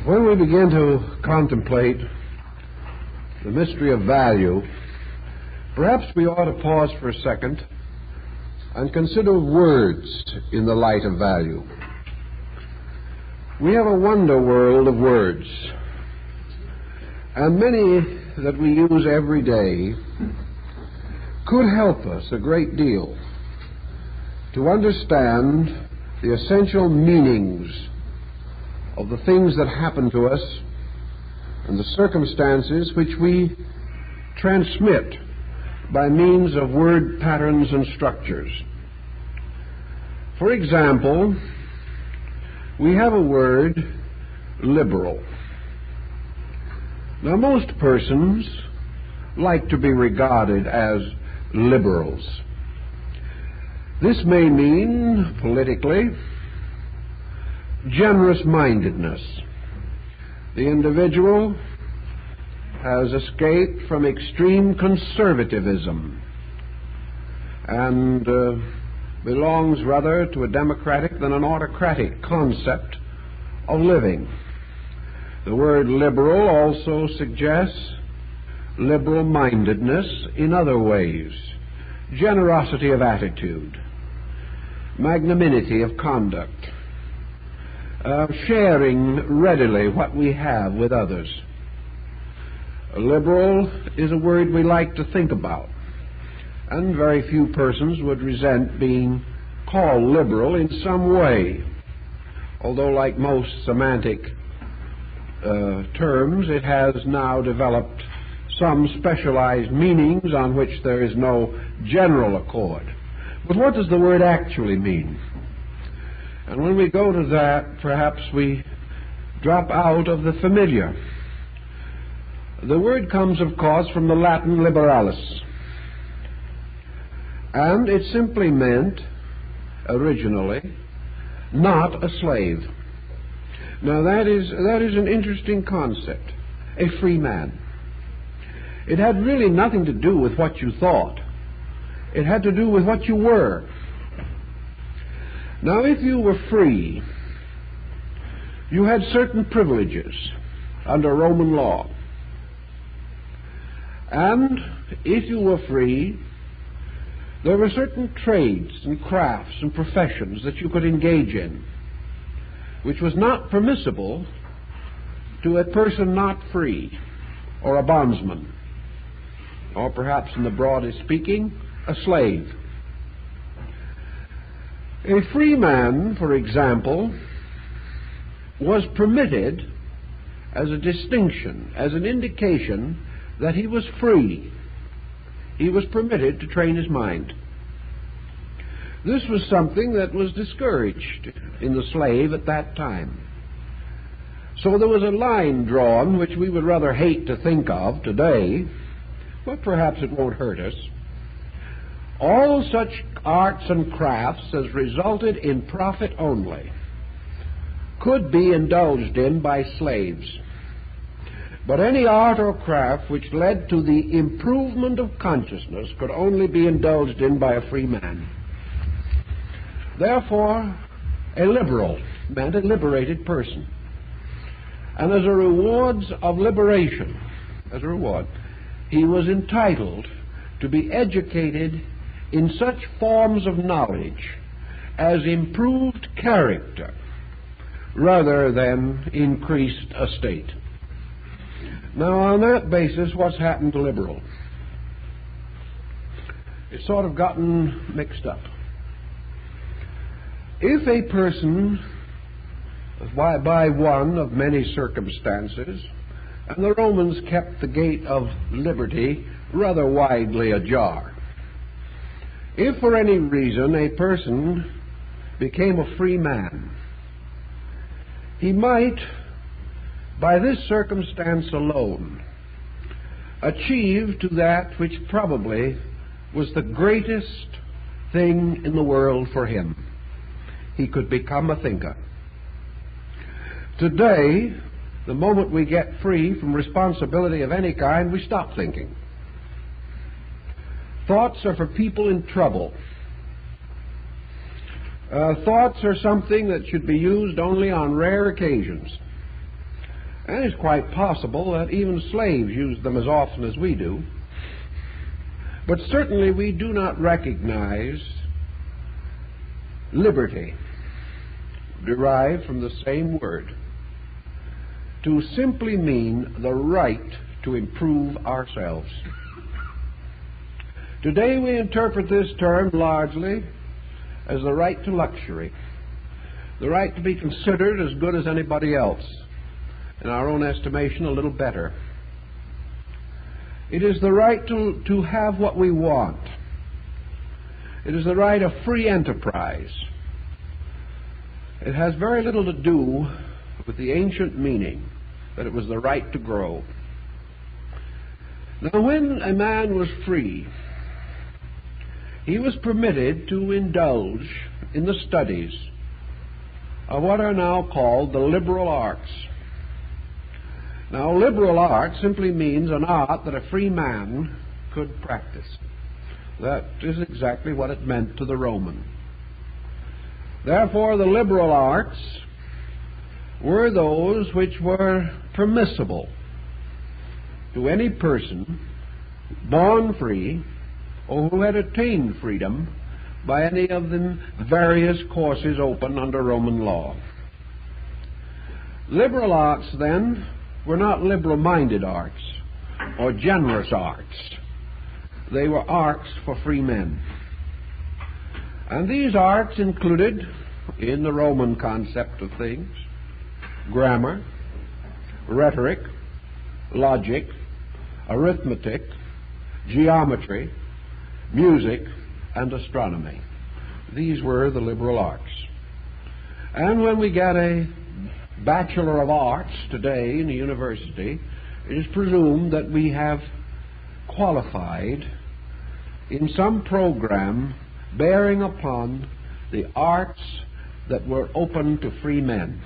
When we begin to contemplate the mystery of value, perhaps we ought to pause for a second and consider words in the light of value. We have a wonder world of words, and many that we use every day could help us a great deal to understand the essential meanings of the things that happen to us and the circumstances which we transmit by means of word patterns and structures. For example, we have a word, liberal. Now, most persons like to be regarded as liberals. This may mean, politically, generous-mindedness. The individual has escaped from extreme conservatism and belongs rather to a democratic than an autocratic concept of living. The word liberal also suggests liberal-mindedness in other ways, generosity of attitude, magnanimity of conduct, sharing readily what we have with others. Liberal is a word we like to think about, and very few persons would resent being called liberal in some way, although like most semantic terms, it has now developed some specialized meanings on which there is no general accord. But what does the word actually mean? And when we go to that, perhaps we drop out of the familiar. The word comes, of course, from the Latin liberalis, and it simply meant, originally, not a slave. Now that is an interesting concept, a free man. It had really nothing to do with what you thought. It had to do with what you were. Now, if you were free, you had certain privileges under Roman law. And if you were free, there were certain trades and crafts and professions that you could engage in, which was not permissible to a person not free, or a bondsman, or perhaps, in the broadest speaking, a slave. A free man, for example, was permitted as a distinction, as an indication that he was free. He was permitted to train his mind. This was something that was discouraged in the slave at that time. So there was a line drawn which we would rather hate to think of today, but perhaps it won't hurt us. All such arts and crafts as resulted in profit only could be indulged in by slaves. But any art or craft which led to the improvement of consciousness could only be indulged in by a free man. Therefore, a liberal meant a liberated person. And as a reward of liberation, he was entitled to be educated in such forms of knowledge as improved character rather than increased estate. Now, on that basis, what's happened to liberal? It's sort of gotten mixed up. If a person, by one of many circumstances, and the Romans kept the gate of liberty rather widely ajar, if for any reason a person became a free man, he might, by this circumstance alone, achieve to that which probably was the greatest thing in the world for him. He could become a thinker. Today, the moment we get free from responsibility of any kind, we stop thinking. Thoughts are for people in trouble. Thoughts are something that should be used only on rare occasions. And it's quite possible that even slaves used them as often as we do. But certainly we do not recognize liberty, derived from the same word, to simply mean the right to improve ourselves. Today we interpret this term largely as the right to luxury, the right to be considered as good as anybody else, in our own estimation a little better. It is the right to have what we want. It is the right of free enterprise. It has very little to do with the ancient meaning that it was the right to grow. Now, when a man was free, he was permitted to indulge in the studies of what are now called the liberal arts. Now, liberal art simply means an art that a free man could practice. That is exactly what it meant to the Roman. Therefore, the liberal arts were those which were permissible to any person born free or who had attained freedom by any of the various courses open under Roman law. Liberal arts, then, were not liberal-minded arts or generous arts. They were arts for free men. And these arts included, in the Roman concept of things, grammar, rhetoric, logic, arithmetic, geometry, music, and astronomy. These were the liberal arts. And when we get a Bachelor of Arts today in a university, it is presumed that we have qualified in some program bearing upon the arts that were open to free men.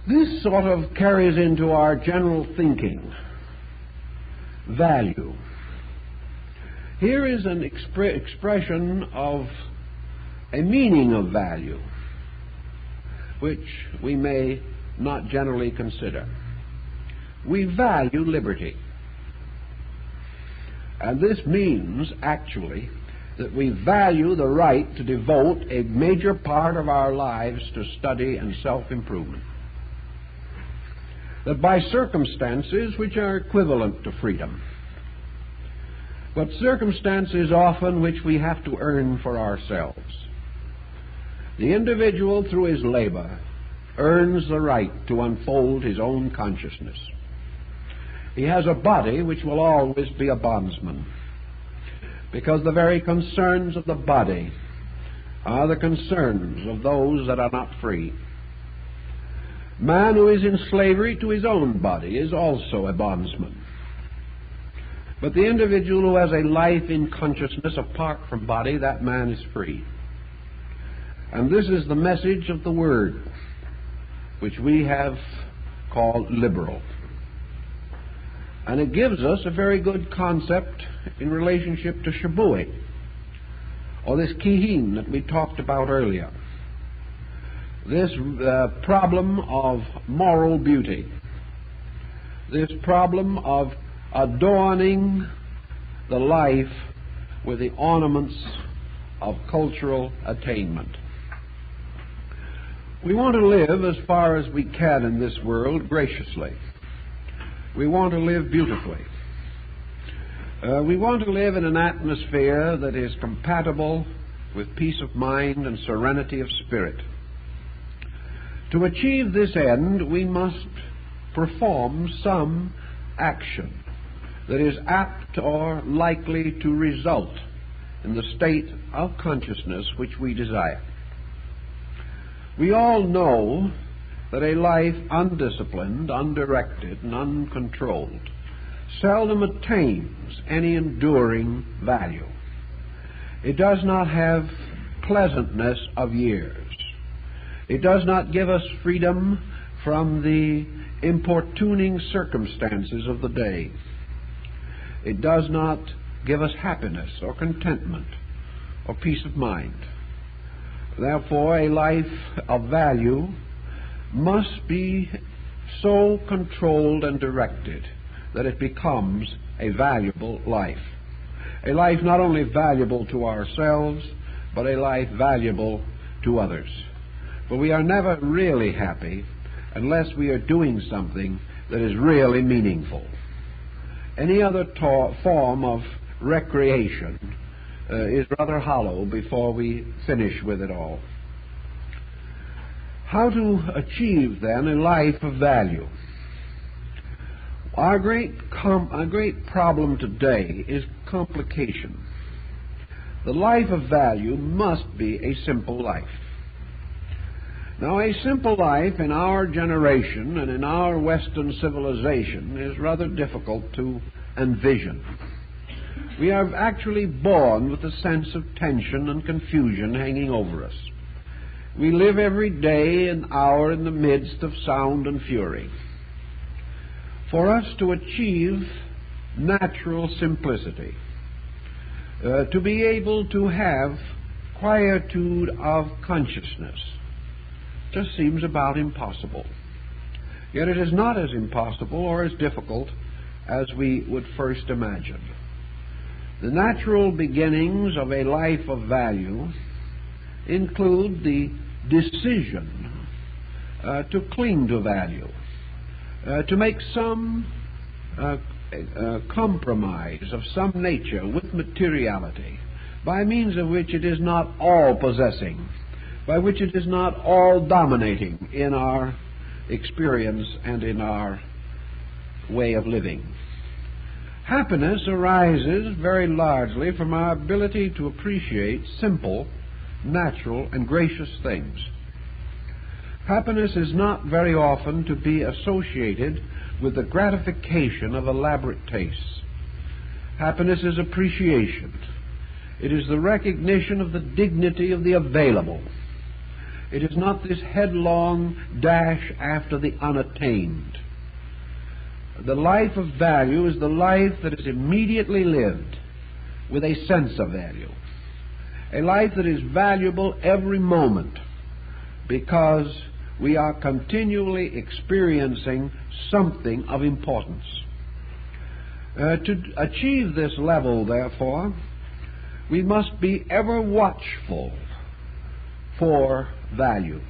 This sort of carries into our general thinking value. Here is an expression of a meaning of value which we may not generally consider. We value liberty. And this means, actually, that we value the right to devote a major part of our lives to study and self-improvement. That by circumstances which are equivalent to freedom, but circumstances often which we have to earn for ourselves, the individual, through his labor, earns the right to unfold his own consciousness. He has a body which will always be a bondsman, because the very concerns of the body are the concerns of those that are not free. Man who is in slavery to his own body is also a bondsman. But the individual who has a life in consciousness apart from body, that man is free. And this is the message of the Word, which we have called liberal. And it gives us a very good concept in relationship to Shabui, or this kihin that we talked about earlier. This problem of moral beauty, this problem of adorning the life with the ornaments of cultural attainment. We want to live as far as we can in this world graciously. We want to live beautifully. We want to live in an atmosphere that is compatible with peace of mind and serenity of spirit. To achieve this end, we must perform some action that is apt or likely to result in the state of consciousness which we desire. We all know that a life undisciplined, undirected, and uncontrolled seldom attains any enduring value. It does not have pleasantness of years. It does not give us freedom from the importuning circumstances of the day. It does not give us happiness or contentment or peace of mind. Therefore, a life of value must be so controlled and directed that it becomes a valuable life. A life not only valuable to ourselves, but a life valuable to others. For we are never really happy unless we are doing something that is really meaningful. Any other form of recreation is rather hollow before we finish with it all. How to achieve, then, a life of value? Our great problem today is complication. The life of value must be a simple life. Now, a simple life in our generation and in our Western civilization is rather difficult to envision. We are actually born with a sense of tension and confusion hanging over us. We live every day and hour in the midst of sound and fury. For us to achieve natural simplicity, to be able to have quietude of consciousness, just seems about impossible. Yet it is not as impossible or as difficult as we would first imagine. The natural beginnings of a life of value include the decision to cling to value, to make some compromise of some nature with materiality, by means of which it is not all possessing, by which it is not all dominating in our experience and in our way of living. Happiness arises very largely from our ability to appreciate simple, natural, and gracious things. Happiness is not very often to be associated with the gratification of elaborate tastes. Happiness is appreciation. It is the recognition of the dignity of the available. It is not this headlong dash after the unattained. The life of value is the life that is immediately lived with a sense of value. A life that is valuable every moment because we are continually experiencing something of importance. To achieve this level, therefore, we must be ever watchful for value.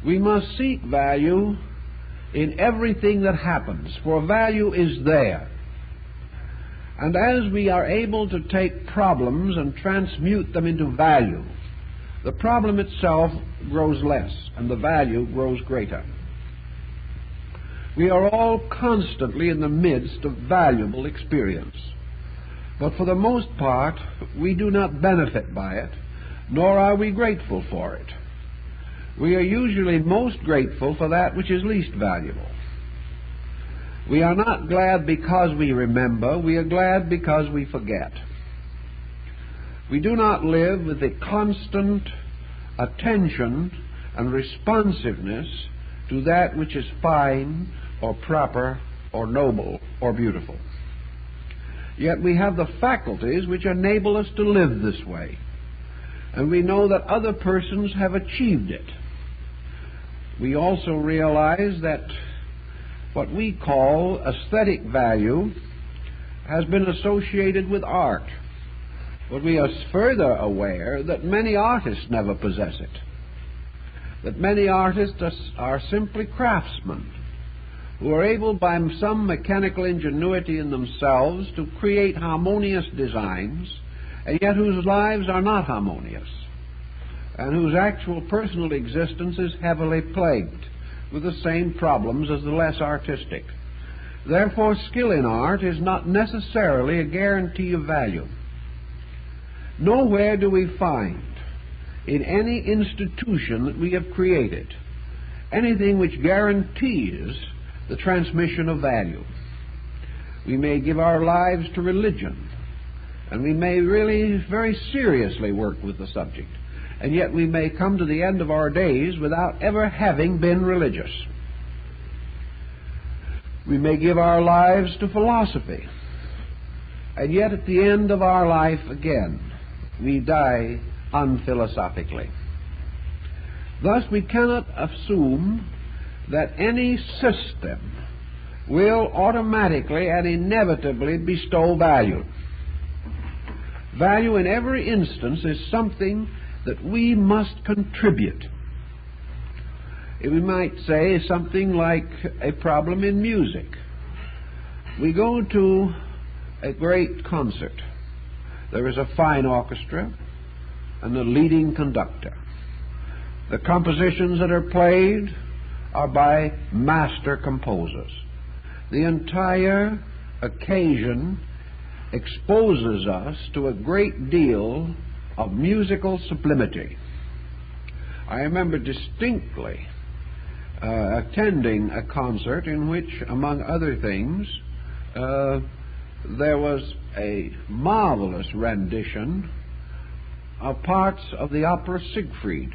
We must seek value in everything that happens, for value is there. And as we are able to take problems and transmute them into value, the problem itself grows less and the value grows greater. We are all constantly in the midst of valuable experience, but for the most part we do not benefit by it, nor are we grateful for it. We are usually most grateful for that which is least valuable. We are not glad because we remember, we are glad because we forget. We do not live with the constant attention and responsiveness to that which is fine or proper or noble or beautiful. Yet we have the faculties which enable us to live this way, and we know that other persons have achieved it. We also realize that what we call aesthetic value has been associated with art. But we are further aware that many artists never possess it, that many artists are simply craftsmen who are able by some mechanical ingenuity in themselves to create harmonious designs, and yet whose lives are not harmonious, and whose actual personal existence is heavily plagued with the same problems as the less artistic. Therefore, skill in art is not necessarily a guarantee of value. Nowhere do we find in any institution that we have created anything which guarantees the transmission of value. We may give our lives to religion, and we may really very seriously work with the subject, and yet we may come to the end of our days without ever having been religious. We may give our lives to philosophy, and yet at the end of our life again we die unphilosophically. Thus, we cannot assume that any system will automatically and inevitably bestow value. Value in every instance is something that we must contribute. We might say something like a problem in music. We go to a great concert. There is a fine orchestra and a leading conductor. The compositions that are played are by master composers. The entire occasion exposes us to a great deal of musical sublimity. I remember distinctly attending a concert in which, among other things, there was a marvelous rendition of parts of the opera Siegfried.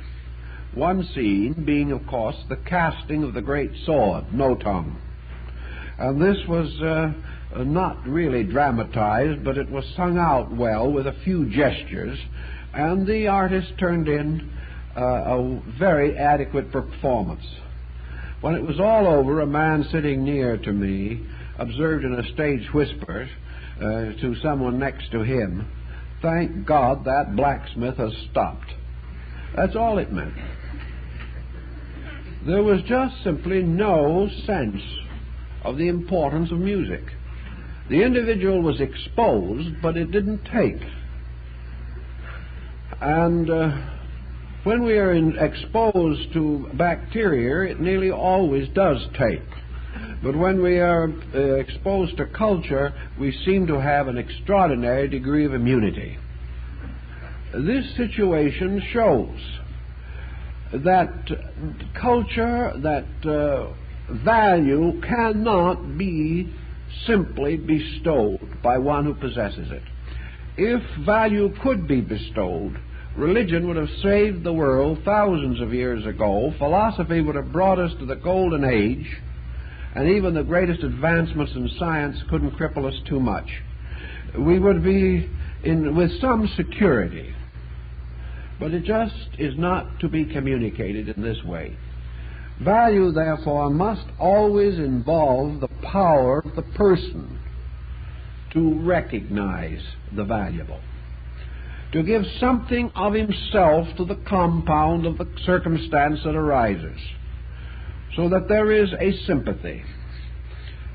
One scene being, of course, the casting of the great sword, Nothung. And this was not really dramatized, but it was sung out well with a few gestures, and the artist turned in a very adequate performance. When it was all over, a man sitting near to me observed in a stage whisper to someone next to him, "Thank God that blacksmith has stopped." That's all it meant. There was just simply no sense of the importance of music. The individual was exposed, but it didn't take. And when we are exposed to bacteria, it nearly always does take. But when we are exposed to culture, we seem to have an extraordinary degree of immunity. This situation shows that culture, that value cannot be simply bestowed by one who possesses it. If value could be bestowed, religion would have saved the world thousands of years ago. Philosophy would have brought us to the golden age, and even the greatest advancements in science couldn't cripple us too much. We would be with some security. But it just is not to be communicated in this way. Value, therefore, must always involve the power of the person to recognize the valuable, to give something of himself to the compound of the circumstance that arises, so that there is a sympathy,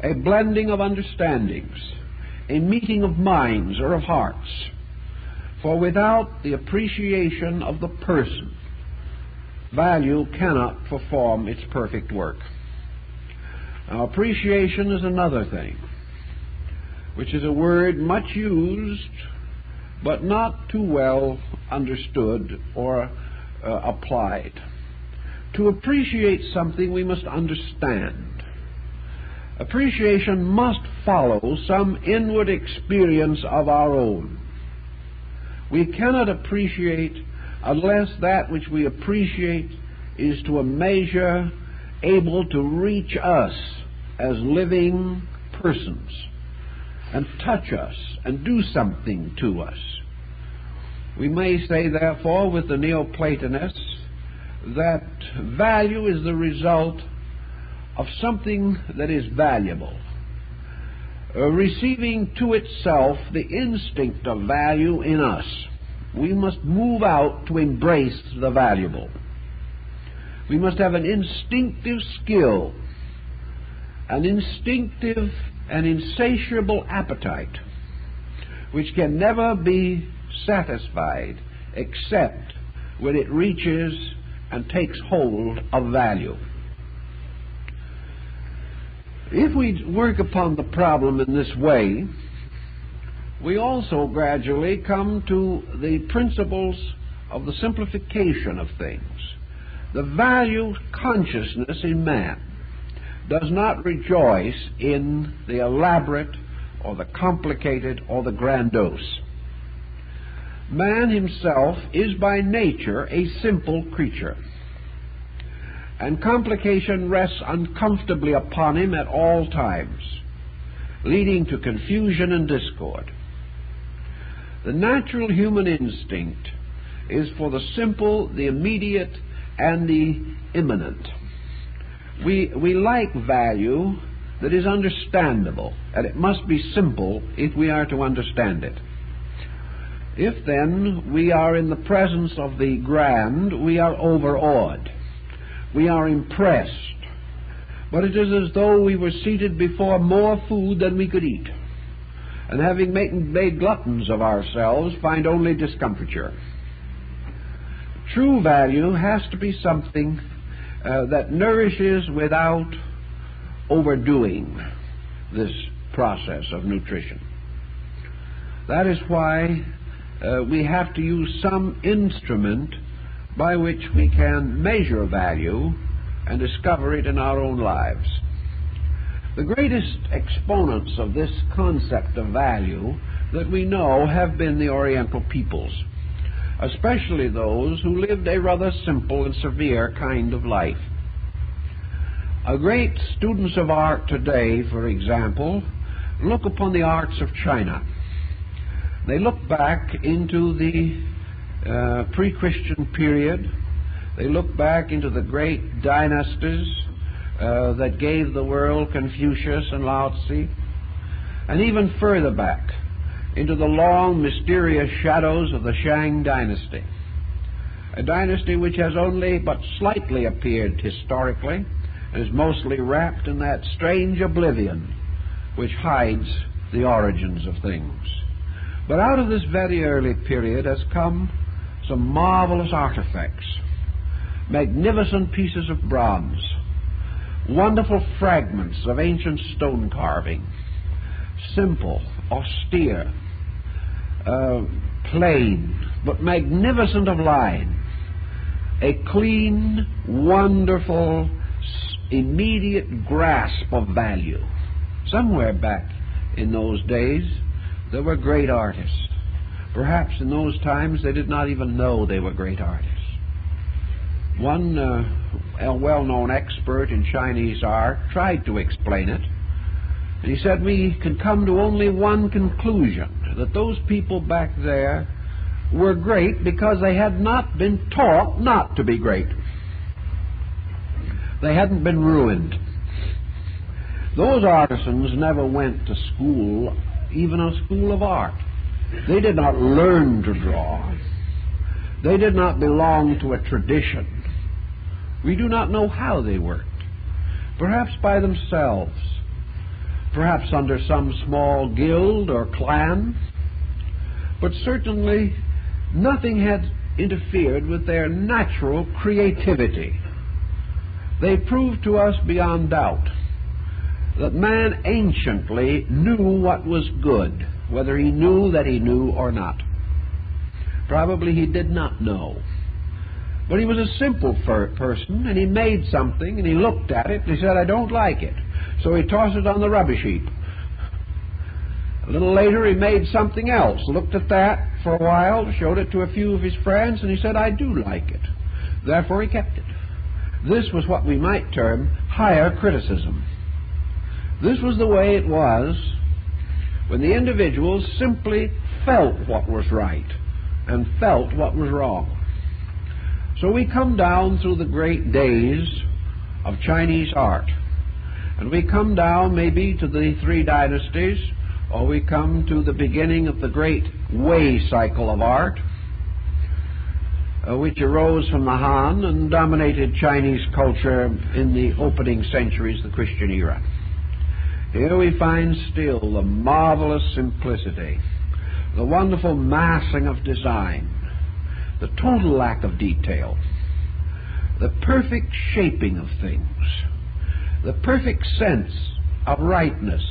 a blending of understandings, a meeting of minds or of hearts. For without the appreciation of the person, value cannot perform its perfect work. Now, appreciation is another thing, which is a word much used, but not too well understood or applied. To appreciate something, we must understand. Appreciation must follow some inward experience of our own. We cannot appreciate unless that which we appreciate is to a measure able to reach us as living persons and touch us and do something to us. We may say, therefore, with the Neoplatonists, that value is the result of something that is valuable, receiving to itself the instinct of value in us. We must move out to embrace the valuable. We must have an instinctive skill, an instinctive and insatiable appetite, which can never be satisfied except when it reaches and takes hold of value. If we work upon the problem in this way, we also gradually come to the principles of the simplification of things. The value consciousness in man does not rejoice in the elaborate or the complicated or the grandiose. Man himself is by nature a simple creature, and complication rests uncomfortably upon him at all times, leading to confusion and discord. The natural human instinct is for the simple, the immediate, and the immanent. We like value that is understandable, and it must be simple if we are to understand it. If then we are in the presence of the grand, we are overawed. We are impressed. But it is as though we were seated before more food than we could eat, and having made gluttons of ourselves, find only discomfiture. True value has to be something that nourishes without overdoing this process of nutrition. That is why we have to use some instrument by which we can measure value and discover it in our own lives. The greatest exponents of this concept of value that we know have been the Oriental peoples, especially those who lived a rather simple and severe kind of life. Great students of art today, for example, look upon the arts of China. They look back into the pre-Christian period. They look back into the great dynasties that gave the world Confucius and Lao Tzu, and even further back into the long, mysterious shadows of the Shang dynasty, a dynasty which has only but slightly appeared historically and is mostly wrapped in that strange oblivion which hides the origins of things. But out of this very early period has come some marvelous artifacts, magnificent pieces of bronze, wonderful fragments of ancient stone carving, simple, austere, plain, but magnificent of line, a clean, wonderful, immediate grasp of value. Somewhere back in those days there were great artists. Perhaps in those times they did not even know they were great artists. One a well-known expert in Chinese art tried to explain it, and he said we can come to only one conclusion, that those people back there were great because they had not been taught not to be great. They hadn't been ruined. Those artisans never went to school, even a school of art. They did not learn to draw. They did not belong to a tradition. We do not know how they worked. Perhaps by themselves, perhaps under some small guild or clan, but certainly nothing had interfered with their natural creativity. They proved to us beyond doubt that man anciently knew what was good, whether he knew that he knew or not. Probably he did not know. But he was a simple person, and he made something, and he looked at it, and he said, I don't like it. So he tossed it on the rubbish heap. A little later he made something else, looked at that for a while, showed it to a few of his friends, and he said, I do like it. Therefore he kept it. This was what we might term higher criticism. This was the way it was when the individuals simply felt what was right and felt what was wrong. So we come down through the great days of Chinese art, and we come down maybe to the three dynasties, or we come to the beginning of the great Wei cycle of art, which arose from the Han and dominated Chinese culture in the opening centuries of the Christian era. Here we find still the marvelous simplicity, the wonderful massing of design, the total lack of detail, the perfect shaping of things, the perfect sense of rightness,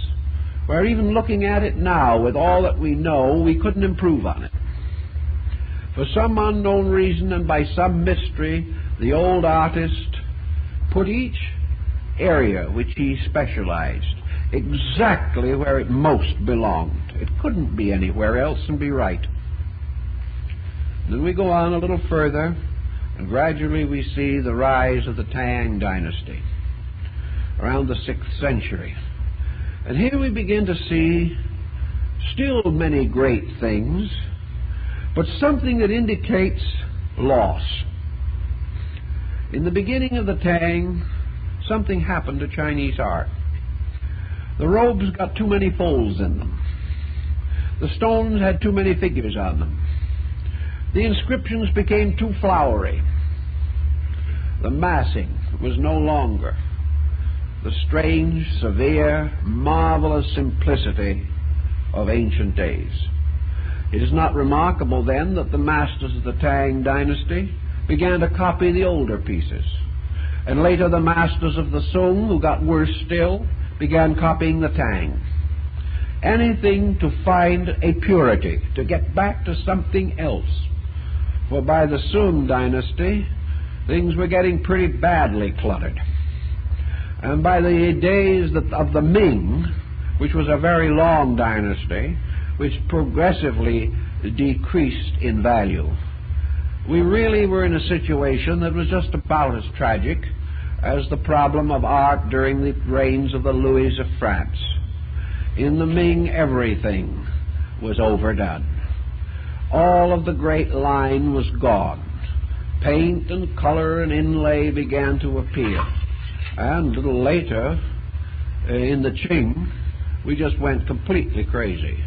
where even looking at it now with all that we know, we couldn't improve on it. For some unknown reason and by some mystery, the old artist put each area which he specialized exactly where it most belonged. It couldn't be anywhere else and be right. Then we go on a little further, and gradually we see the rise of the Tang dynasty around the 6th century. And here we begin to see still many great things, but something that indicates loss. In the beginning of the Tang, something happened to Chinese art. The robes got too many folds in them. The stones had too many figures on them. The inscriptions became too flowery. The massing was no longer the strange, severe, marvelous simplicity of ancient days. It is not remarkable then that the masters of the Tang dynasty began to copy the older pieces. And later the masters of the Sung, who got worse still, began copying the Tang. Anything to find a purity, to get back to something else. For by the Sung dynasty, things were getting pretty badly cluttered. And by the days of the Ming, which was a very long dynasty, which progressively decreased in value, we really were in a situation that was just about as tragic as the problem of art during the reigns of the Louis of France. In the Ming, everything was overdone. All of the great line was gone. Paint and color and inlay began to appear. And a little later, in the Qing, we just went completely crazy.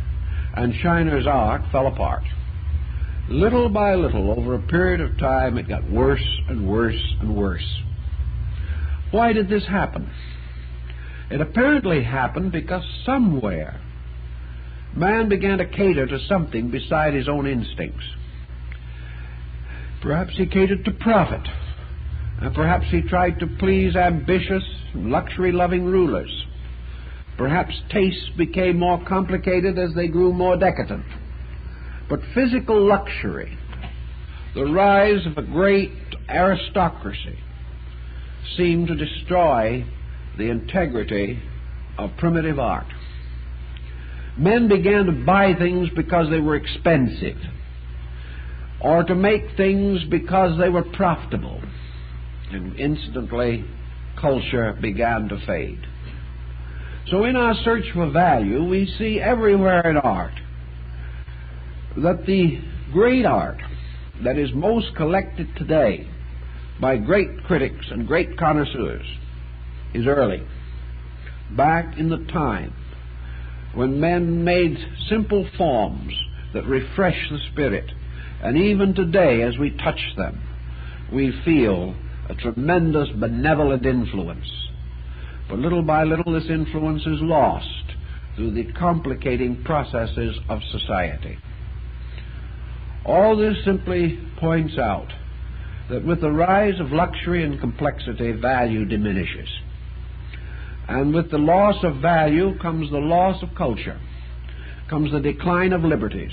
And China's art fell apart. Little by little, over a period of time, it got worse and worse and worse. Why did this happen? It apparently happened because somewhere man began to cater to something beside his own instincts. Perhaps he catered to profit, and perhaps he tried to please ambitious, luxury-loving rulers. Perhaps tastes became more complicated as they grew more decadent. But physical luxury, the rise of a great aristocracy, seemed to destroy the integrity of primitive art. Men began to buy things because they were expensive, or to make things because they were profitable, and instantly culture began to fade. So in our search for value, we see everywhere in art that the great art that is most collected today by great critics and great connoisseurs is early, back in the time when men made simple forms that refresh the spirit. And even today, as we touch them, we feel a tremendous benevolent influence. But little by little, this influence is lost through the complicating processes of society. All this simply points out that with the rise of luxury and complexity, value diminishes. And with the loss of value comes the loss of culture, comes the decline of liberties,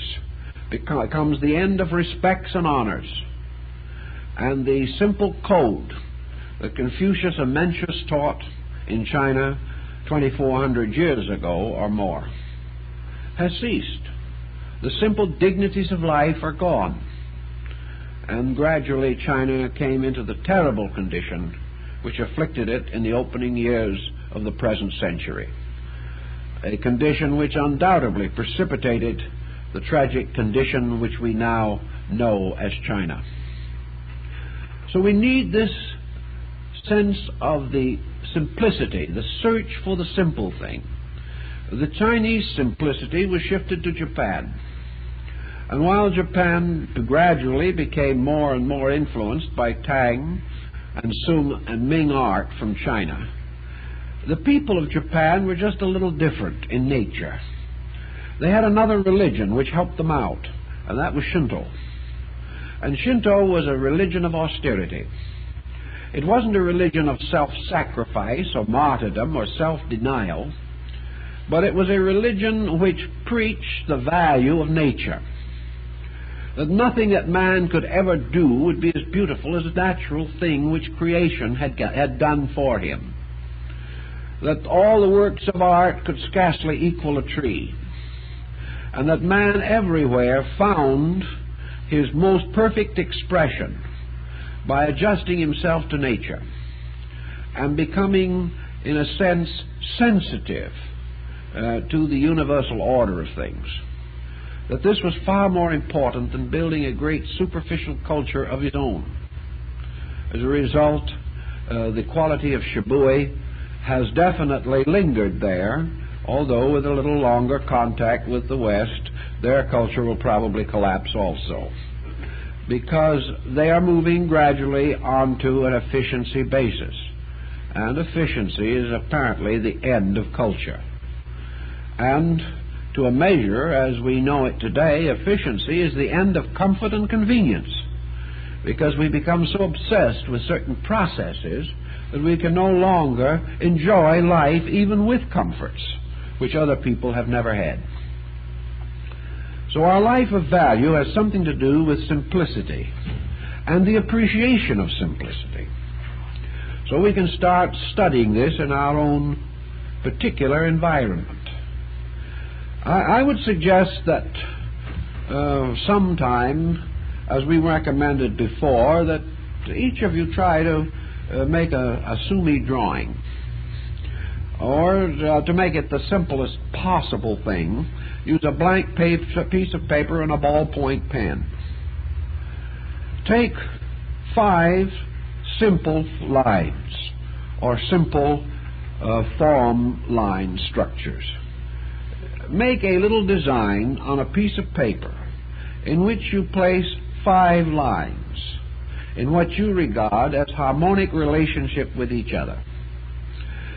comes the end of respects and honors. And the simple code that Confucius and Mencius taught in China 2,400 years ago or more has ceased. The simple dignities of life are gone. And gradually China came into the terrible condition which afflicted it in the opening years of the present century. A condition which undoubtedly precipitated the tragic condition which we now know as China. So we need this sense of the simplicity, the search for the simple thing. The Chinese simplicity was shifted to Japan. And while Japan gradually became more and more influenced by Tang and Sung and Ming art from China, the people of Japan were just a little different in nature. They had another religion which helped them out, and that was Shinto. And Shinto was a religion of austerity. It wasn't a religion of self-sacrifice or martyrdom or self-denial, but it was a religion which preached the value of nature. That nothing that man could ever do would be as beautiful as a natural thing which creation had done for him. That all the works of art could scarcely equal a tree. And that man everywhere found his most perfect expression by adjusting himself to nature and becoming, in a sense, sensitive to the universal order of things. That this was far more important than building a great superficial culture of his own. As a result, the quality of Shibui has definitely lingered there, although with a little longer contact with the West, their culture will probably collapse also, because they are moving gradually onto an efficiency basis, and efficiency is apparently the end of culture. And to a measure, as we know it today, efficiency is the end of comfort and convenience, because we become so obsessed with certain processes that we can no longer enjoy life even with comforts, which other people have never had. So our life of value has something to do with simplicity and the appreciation of simplicity. So we can start studying this in our own particular environment. I would suggest that sometime, as we recommended before, that each of you try to make a sumi drawing, or to make it the simplest possible thing, use a blank piece of paper and a ballpoint pen. Take 5 simple lines, or simple form line structures. Make a little design on a piece of paper in which you place 5 lines in what you regard as harmonic relationship with each other.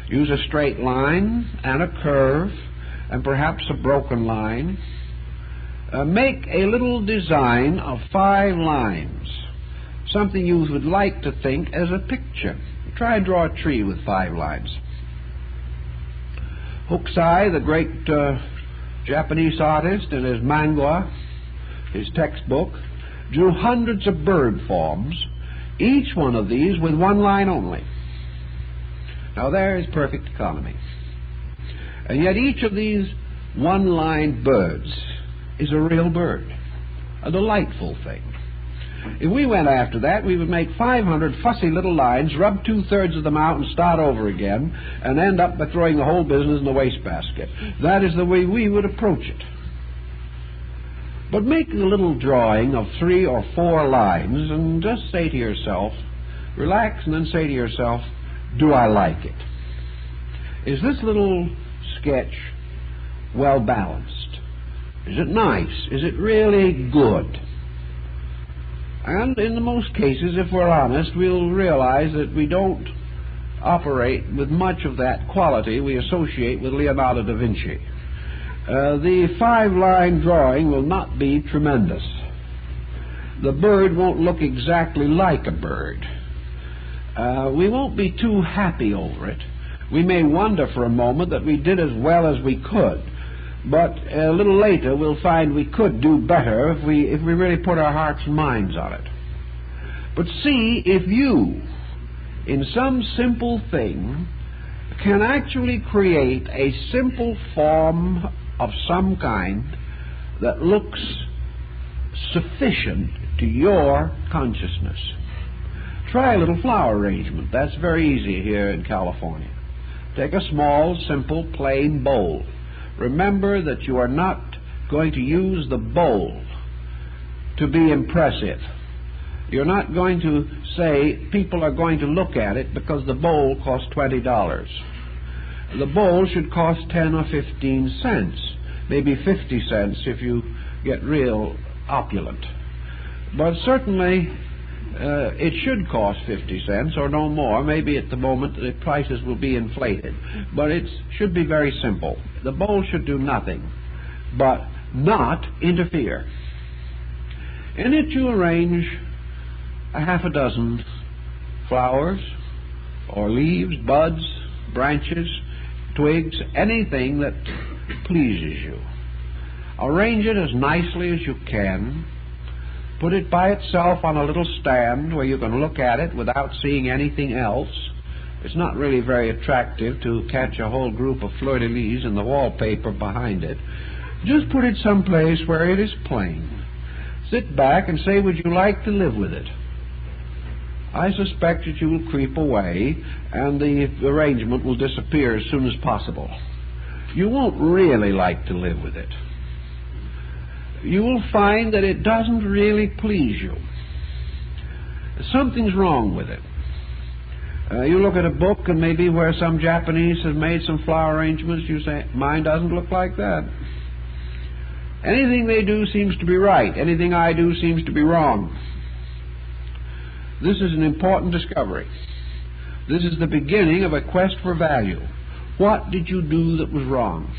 Use a straight line and a curve and perhaps a broken line. Make a little design of 5 lines, something you would like to think as a picture. Try and draw a tree with 5 lines. Hokusai, the great Japanese artist, in his manga, his textbook, drew hundreds of bird forms, each one of these with 1 line only. Now there is perfect economy. And yet each of these 1-line birds is a real bird, a delightful thing. If we went after that, we would make 500 fussy little lines, rub 2/3 of them out and start over again, and end up by throwing the whole business in the wastebasket. That is the way we would approach it. But make a little drawing of 3 or 4 lines and just say to yourself, relax, and then say to yourself, do I like it? Is this little sketch well balanced? Is it nice? Is it really good? And in the most cases, if we're honest, we'll realize that we don't operate with much of that quality we associate with Leonardo da Vinci. The 5-line drawing will not be tremendous. The bird won't look exactly like a bird. We won't be too happy over it. We may wonder for a moment that we did as well as we could, but a little later we'll find we could do better if we really put our hearts and minds on it. But see if you, in some simple thing, can actually create a simple form of some kind that looks sufficient to your consciousness. Try a little flower arrangement. That's very easy here in California. Take a small, simple, plain bowl. Remember that you are not going to use the bowl to be impressive. You're not going to say people are going to look at it because the bowl costs $20. The bowl should cost 10 or 15 cents, maybe 50 cents if you get real opulent. But certainly it should cost 50 cents or no more. Maybe at the moment the prices will be inflated. But it should be very simple. The bowl should do nothing but not interfere. In it you arrange a half a dozen flowers or leaves, buds, branches, twigs, anything that pleases you. Arrange it as nicely as you can. Put it by itself on a little stand where you can look at it without seeing anything else. It's not really very attractive to catch a whole group of fleur-de-lis in the wallpaper behind it. Just put it someplace where it is plain. Sit back and say, would you like to live with it? I suspect that you will creep away and the arrangement will disappear as soon as possible. You won't really like to live with it. You will find that it doesn't really please you. Something's wrong with it. You look at a book and maybe where some Japanese has made some flower arrangements, you say, mine doesn't look like that. Anything they do seems to be right. Anything I do seems to be wrong. This is an important discovery. This is the beginning of a quest for value. What did you do that was wrong?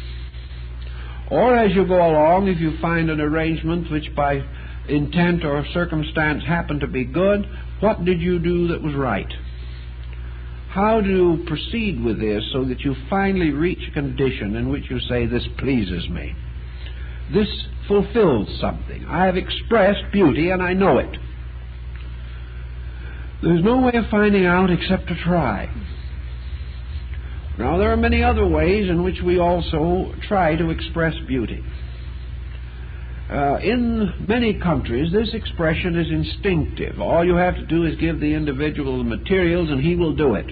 Or as you go along, if you find an arrangement which by intent or circumstance happened to be good, what did you do that was right? How do you proceed with this so that you finally reach a condition in which you say, this pleases me? This fulfills something. I have expressed beauty and I know it. There's no way of finding out except to try. Now, there are many other ways in which we also try to express beauty. In many countries, this expression is instinctive. All you have to do is give the individual the materials and he will do it.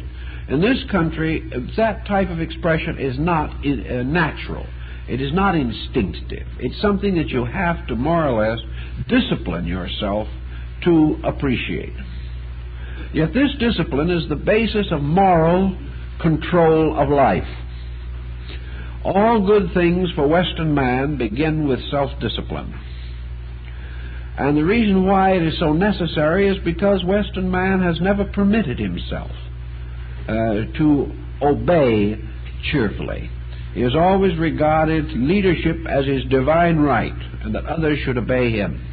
In this country, that type of expression is not natural. It is not instinctive. It's something that you have to more or less discipline yourself to appreciate. Yet this discipline is the basis of moral control of life. All good things for Western man begin with self-discipline. And the reason why it is so necessary is because Western man has never permitted himself to obey cheerfully. He has always regarded leadership as his divine right, and that others should obey him.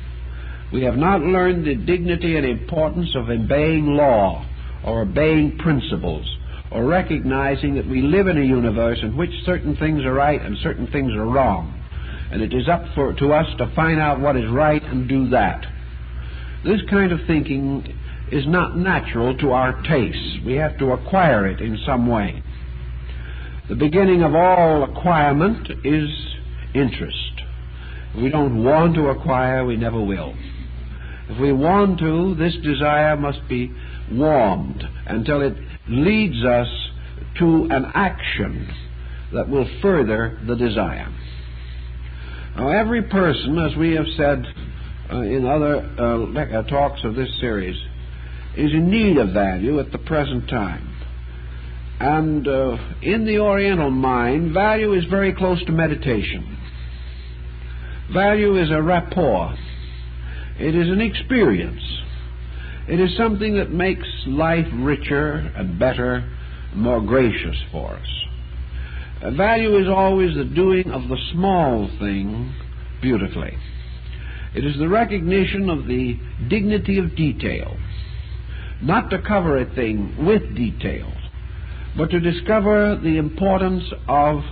We have not learned the dignity and importance of obeying law or obeying principles, or recognizing that we live in a universe in which certain things are right and certain things are wrong. And it is up to us to find out what is right and do that. This kind of thinking is not natural to our tastes. We have to acquire it in some way. The beginning of all acquirement is interest. If we don't want to acquire, we never will. If we want to, this desire must be warmed until it leads us to an action that will further the desire. Now, every person, as we have said in other talks of this series, is in need of value at the present time. And in the Oriental mind, value is very close to meditation. Value is a rapport. It is an experience. It is something that makes life richer and better, more gracious for us. Value is always the doing of the small thing beautifully. It is the recognition of the dignity of detail, not to cover a thing with detail, but to discover the importance of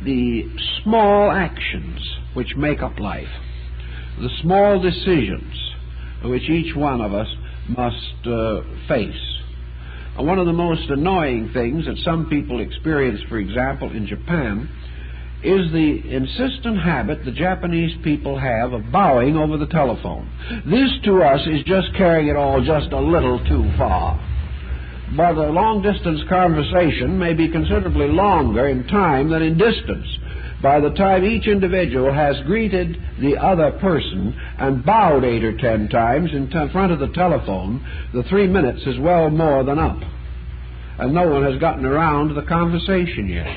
the small actions which make up life, the small decisions which each one of us must face. One of the most annoying things that some people experience, for example, in Japan, is the insistent habit the Japanese people have of bowing over the telephone. This, to us, is just carrying it all just a little too far. But a long-distance conversation may be considerably longer in time than in distance. By the time each individual has greeted the other person and bowed 8 or 10 times in front of the telephone, the 3 minutes is well more than up. And no one has gotten around to the conversation yet.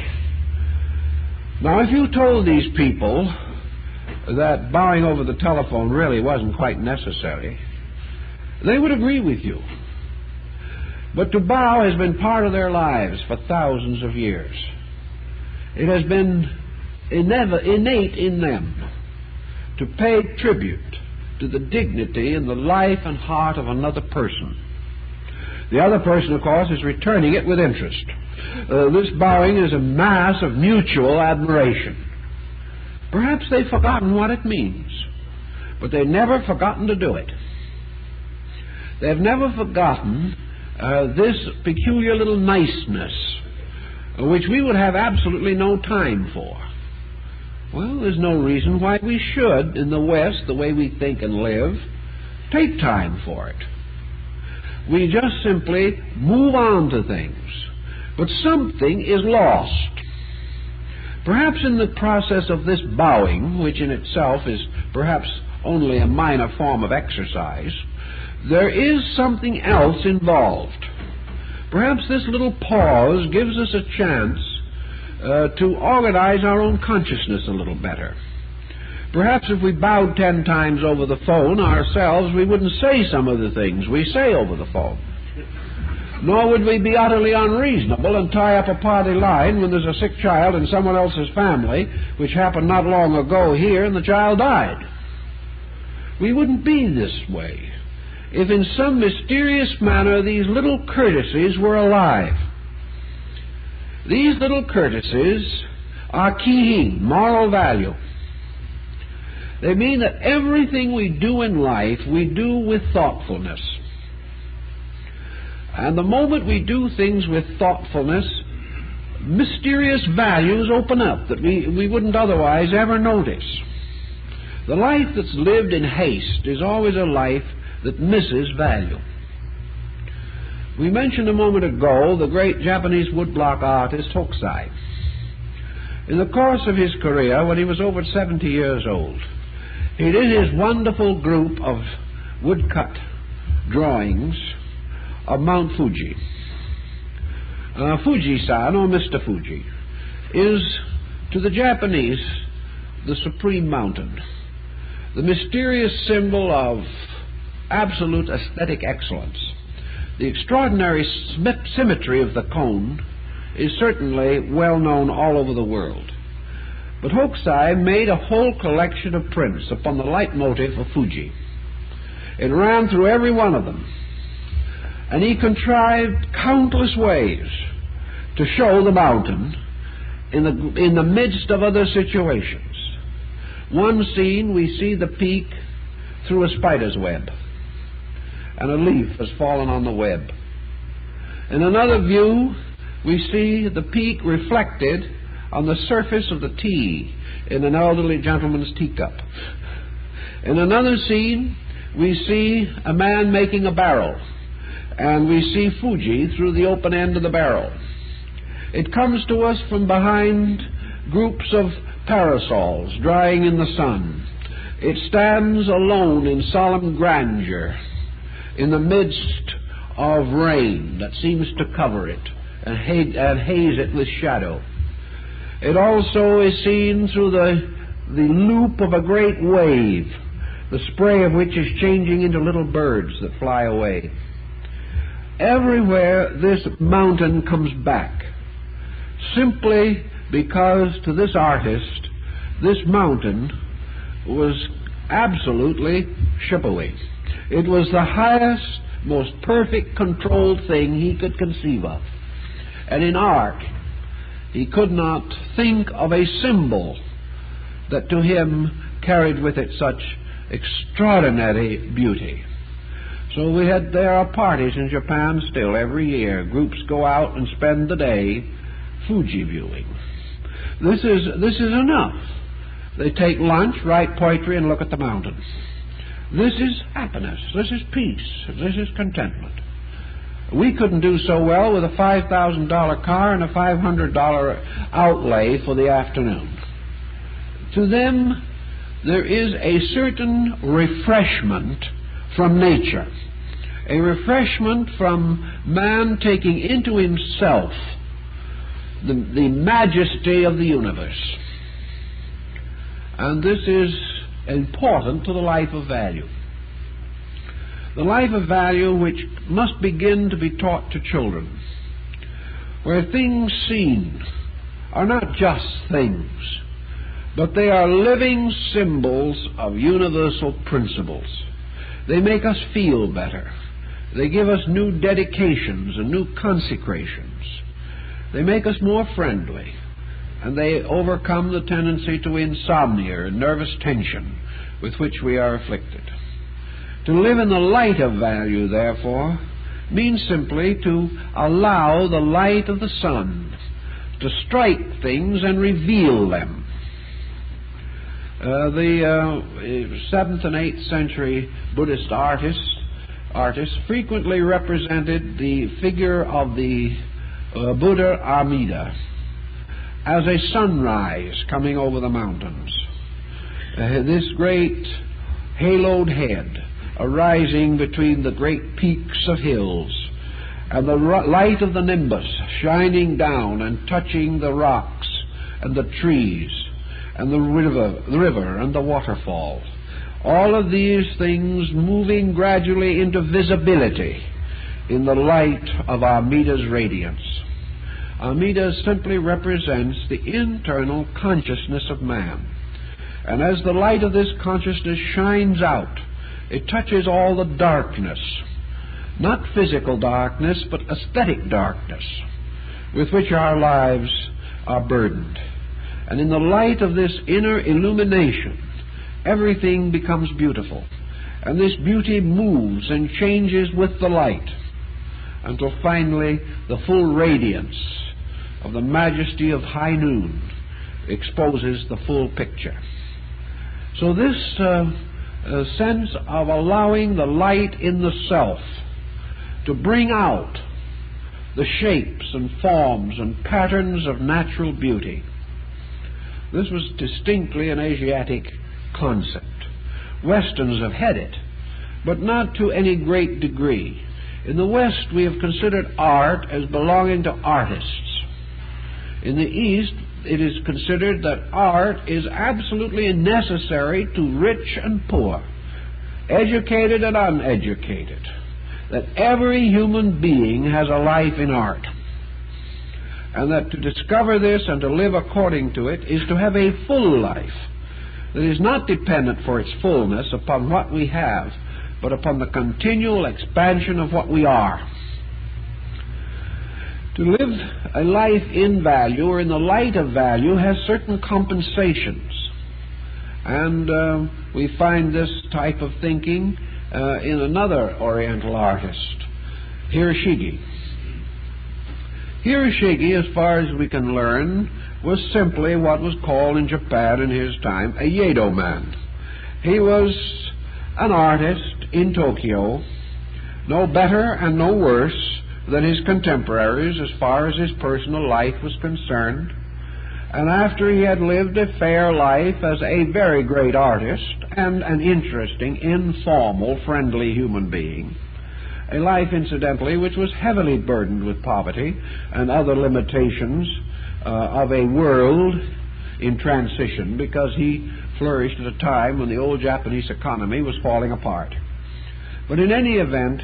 Now, if you told these people that bowing over the telephone really wasn't quite necessary, they would agree with you. But to bow has been part of their lives for thousands of years. It has been innate in them to pay tribute to the dignity and the life and heart of another person. The other person, of course, is returning it with interest. This bowing is a mass of mutual admiration. Perhaps they've forgotten what it means, but they've never forgotten to do it. They've never forgotten this peculiar little niceness, which we would have absolutely no time for. Well, there's no reason why we should, in the West, the way we think and live, take time for it. We just simply move on to things. But something is lost. Perhaps in the process of this bowing, which in itself is perhaps only a minor form of exercise, there is something else involved. Perhaps this little pause gives us a chance to organize our own consciousness a little better. Perhaps if we bowed 10 times over the phone ourselves, we wouldn't say some of the things we say over the phone. Nor would we be utterly unreasonable and tie up a party line when there's a sick child in someone else's family, which happened not long ago here, and the child died. We wouldn't be this way if in some mysterious manner these little courtesies were alive. These little courtesies are kihing, moral value. They mean that everything we do in life, we do with thoughtfulness. And the moment we do things with thoughtfulness, mysterious values open up that we wouldn't otherwise ever notice. The life that's lived in haste is always a life that misses value. We mentioned a moment ago the great Japanese woodblock artist Hokusai. In the course of his career, when he was over 70 years old, he did his wonderful group of woodcut drawings of Mount Fuji. Fuji-san, or Mr. Fuji, is to the Japanese the supreme mountain, the mysterious symbol of absolute aesthetic excellence. The extraordinary symmetry of the cone is certainly well known all over the world. But Hokusai made a whole collection of prints upon the leitmotif of Fuji. It ran through every one of them. And he contrived countless ways to show the mountain in the midst of other situations. One scene, we see the peak through a spider's web, and a leaf has fallen on the web. In another view, we see the peak reflected on the surface of the tea in an elderly gentleman's teacup. In another scene, we see a man making a barrel, and we see Fuji through the open end of the barrel. It comes to us from behind groups of parasols drying in the sun. It stands alone in solemn grandeur in the midst of rain that seems to cover it and haze it with shadow. It also is seen through the loop of a great wave, the spray of which is changing into little birds that fly away. Everywhere this mountain comes back, simply because to this artist, this mountain was absolutely shipowy. It was the highest, most perfect controlled thing he could conceive of. And in art, he could not think of a symbol that to him carried with it such extraordinary beauty. So there are parties in Japan still every year. Groups go out and spend the day Fuji viewing. This is enough. They take lunch, write poetry, and look at the mountains. This is happiness. This is peace. This is contentment. We couldn't do so well with a $5,000 car and a $500 outlay for the afternoon. To them, there is a certain refreshment from nature, a refreshment from man taking into himself the majesty of the universe. And this is important to the life of value. The life of value which must begin to be taught to children, where things seen are not just things, but they are living symbols of universal principles. They make us feel better. They give us new dedications and new consecrations. They make us more friendly, and they overcome the tendency to insomnia and nervous tension with which we are afflicted. To live in the light of value, therefore, means simply to allow the light of the sun to strike things and reveal them. The 7th and 8th century Buddhist artists frequently represented the figure of the Buddha Amida as a sunrise coming over the mountains. This great haloed head arising between the great peaks of hills, and the light of the nimbus shining down and touching the rocks and the trees and the river and the waterfall. All of these things moving gradually into visibility in the light of Amita's radiance. Amita simply represents the internal consciousness of man. And as the light of this consciousness shines out, it touches all the darkness, not physical darkness, but aesthetic darkness, with which our lives are burdened. And in the light of this inner illumination, everything becomes beautiful. And this beauty moves and changes with the light, until finally the full radiance of the majesty of high noon exposes the full picture. So this sense of allowing the light in the self to bring out the shapes and forms and patterns of natural beauty, this was distinctly an Asiatic concept. Westerns have had it, but not to any great degree. In the West, we have considered art as belonging to artists. In the East, it is considered that art is absolutely necessary to rich and poor, educated and uneducated, that every human being has a life in art, and that to discover this and to live according to it is to have a full life that is not dependent for its fullness upon what we have, but upon the continual expansion of what we are. To live a life in value or in the light of value has certain compensations. And we find this type of thinking in another Oriental artist, Hiroshige. Hiroshige, as far as we can learn, was simply what was called in Japan in his time a Yedo man. He was an artist in Tokyo, no better and no worse than his contemporaries as far as his personal life was concerned. And after he had lived a fair life as a very great artist and an interesting, informal, friendly human being, a life, incidentally, which was heavily burdened with poverty and other limitations of a world in transition, because he flourished at a time when the old Japanese economy was falling apart. But in any event,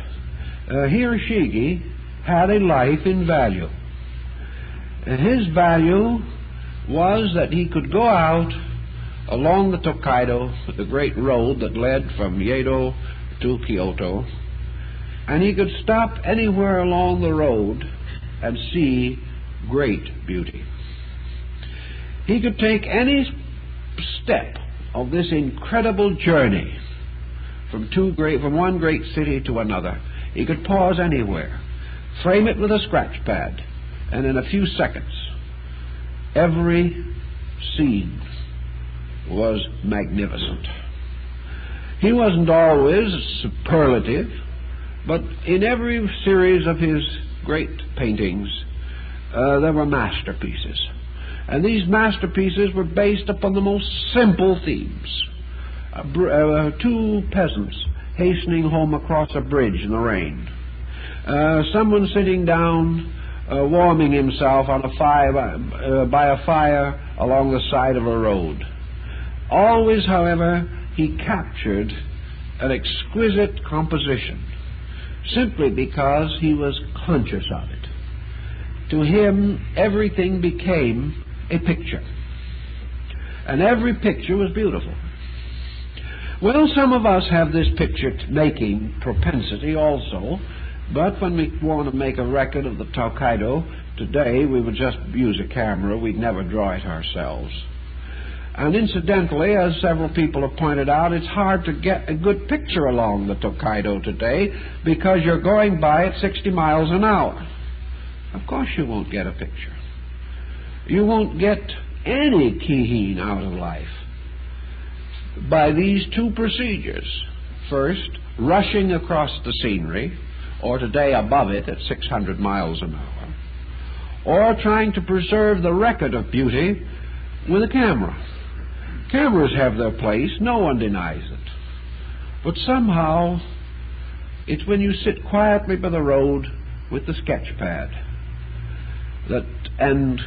Hiroshige had a life in value. And his value was that he could go out along the Tokaido, the great road that led from Yedo to Kyoto, and he could stop anywhere along the road and see great beauty. He could take any step of this incredible journey from one great city to another. He could pause anywhere, frame it with a scratch pad, and in a few seconds, every scene was magnificent. He wasn't always superlative, but in every series of his great paintings, there were masterpieces. And these masterpieces were based upon the most simple themes. Two peasants hastening home across a bridge in the rain. Someone sitting down, warming himself on by a fire along the side of a road. Always, however, he captured an exquisite composition, simply because he was conscious of it. To him, everything became a picture, and every picture was beautiful. Well, some of us have this picture-making propensity also, but when we want to make a record of the Tokaido today, we would just use a camera. We'd never draw it ourselves. And incidentally, as several people have pointed out, it's hard to get a good picture along the Tokaido today because you're going by at 60 miles an hour. Of course you won't get a picture. You won't get any kihin out of life by these two procedures. First, rushing across the scenery, or today above it at 600 miles an hour, or trying to preserve the record of beauty with a camera. Cameras have their place, no one denies it. But somehow, it's when you sit quietly by the road with the sketch pad and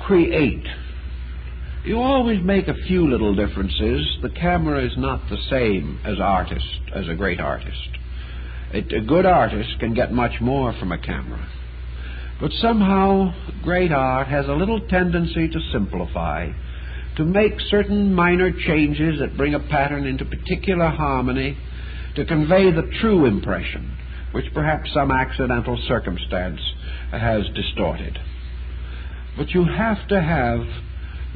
create. You always make a few little differences. The camera is not the same as a great artist. A good artist can get much more from a camera. But somehow, great art has a little tendency to simplify, to make certain minor changes that bring a pattern into particular harmony, to convey the true impression, which perhaps some accidental circumstance has distorted. But you have to have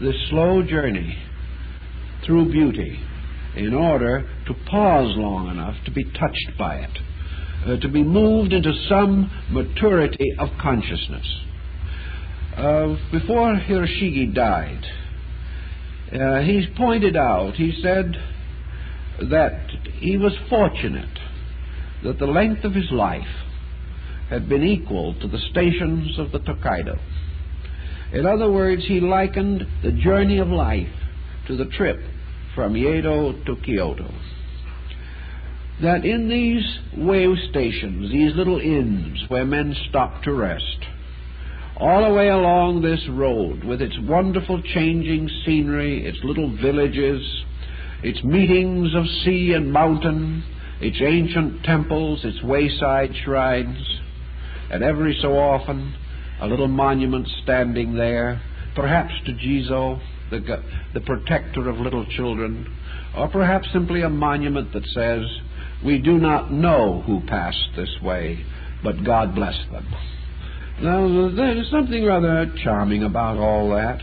this slow journey through beauty in order to pause long enough to be touched by it, to be moved into some maturity of consciousness. Before Hiroshige died, he's pointed out, he said that he was fortunate that the length of his life had been equal to the stations of the Tokaido. In other words, he likened the journey of life to the trip from Yedo to Kyoto. That in these wave stations, these little inns where men stop to rest, all the way along this road with its wonderful changing scenery, its little villages, its meetings of sea and mountain, its ancient temples, its wayside shrines, and every so often a little monument standing there, perhaps to Jizo, the protector of little children, or perhaps simply a monument that says, "We do not know who passed this way, but God bless them." Now, there's something rather charming about all that,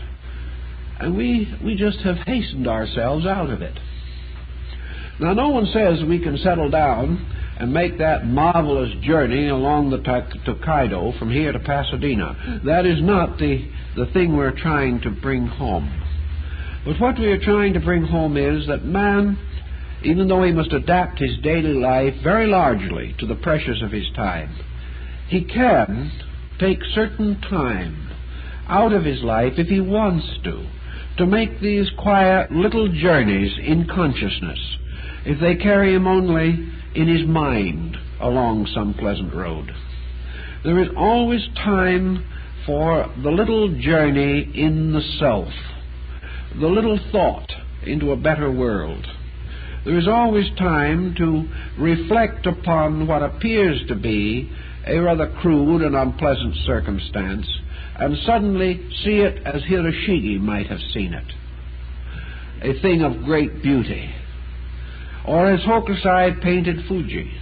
and we just have hastened ourselves out of it. Now, no one says we can settle down and make that marvelous journey along the Tokaido from here to Pasadena. That is not the thing we're trying to bring home. But what we are trying to bring home is that man, even though he must adapt his daily life very largely to the pressures of his time, he can take certain time out of his life, if he wants to make these quiet little journeys in consciousness, if they carry him only in his mind along some pleasant road. There is always time for the little journey in the self, the little thought into a better world. There is always time to reflect upon what appears to be a rather crude and unpleasant circumstance, and suddenly see it as Hiroshige might have seen it, a thing of great beauty. Or as Hokusai painted Fuji,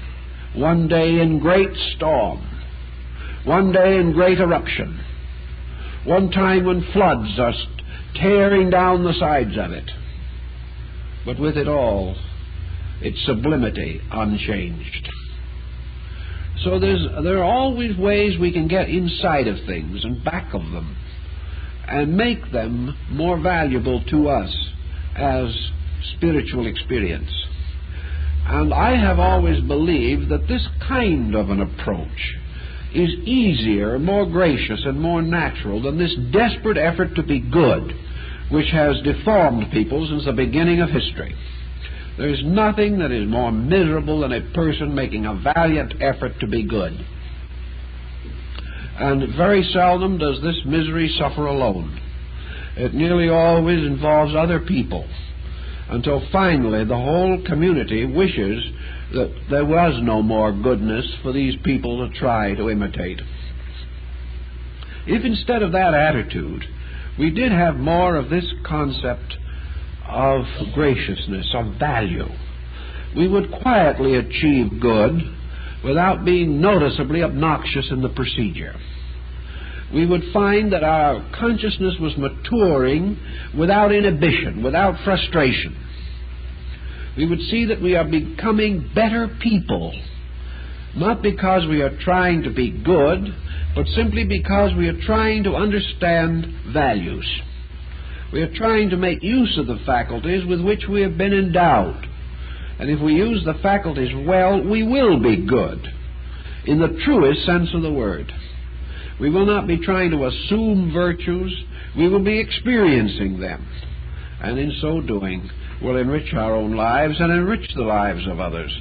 one day in great storm, one day in great eruption, one time when floods are tearing down the sides of it, but with it all, its sublimity unchanged. So there are always ways we can get inside of things and back of them and make them more valuable to us as spiritual experience. And I have always believed that this kind of an approach is easier, more gracious, and more natural than this desperate effort to be good, which has deformed people since the beginning of history. There is nothing that is more miserable than a person making a valiant effort to be good. And very seldom does this misery suffer alone. It nearly always involves other people, until finally the whole community wishes that there was no more goodness for these people to try to imitate. If instead of that attitude we did have more of this concept of graciousness, of value, we would quietly achieve good without being noticeably obnoxious in the procedure. We would find that our consciousness was maturing without inhibition, without frustration. We would see that we are becoming better people, not because we are trying to be good, but simply because we are trying to understand values. We are trying to make use of the faculties with which we have been endowed. And if we use the faculties well, we will be good, in the truest sense of the word. We will not be trying to assume virtues, we will be experiencing them. And in so doing, will enrich our own lives and enrich the lives of others,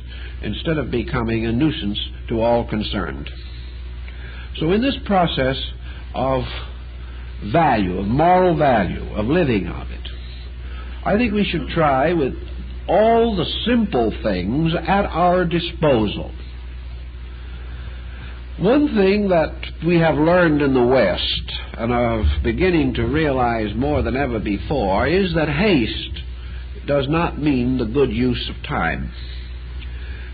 instead of becoming a nuisance to all concerned. So in this process of value, of moral value, of living of it, I think we should try with all the simple things at our disposal. One thing that we have learned in the West, and are beginning to realize more than ever before, is that haste does not mean the good use of time.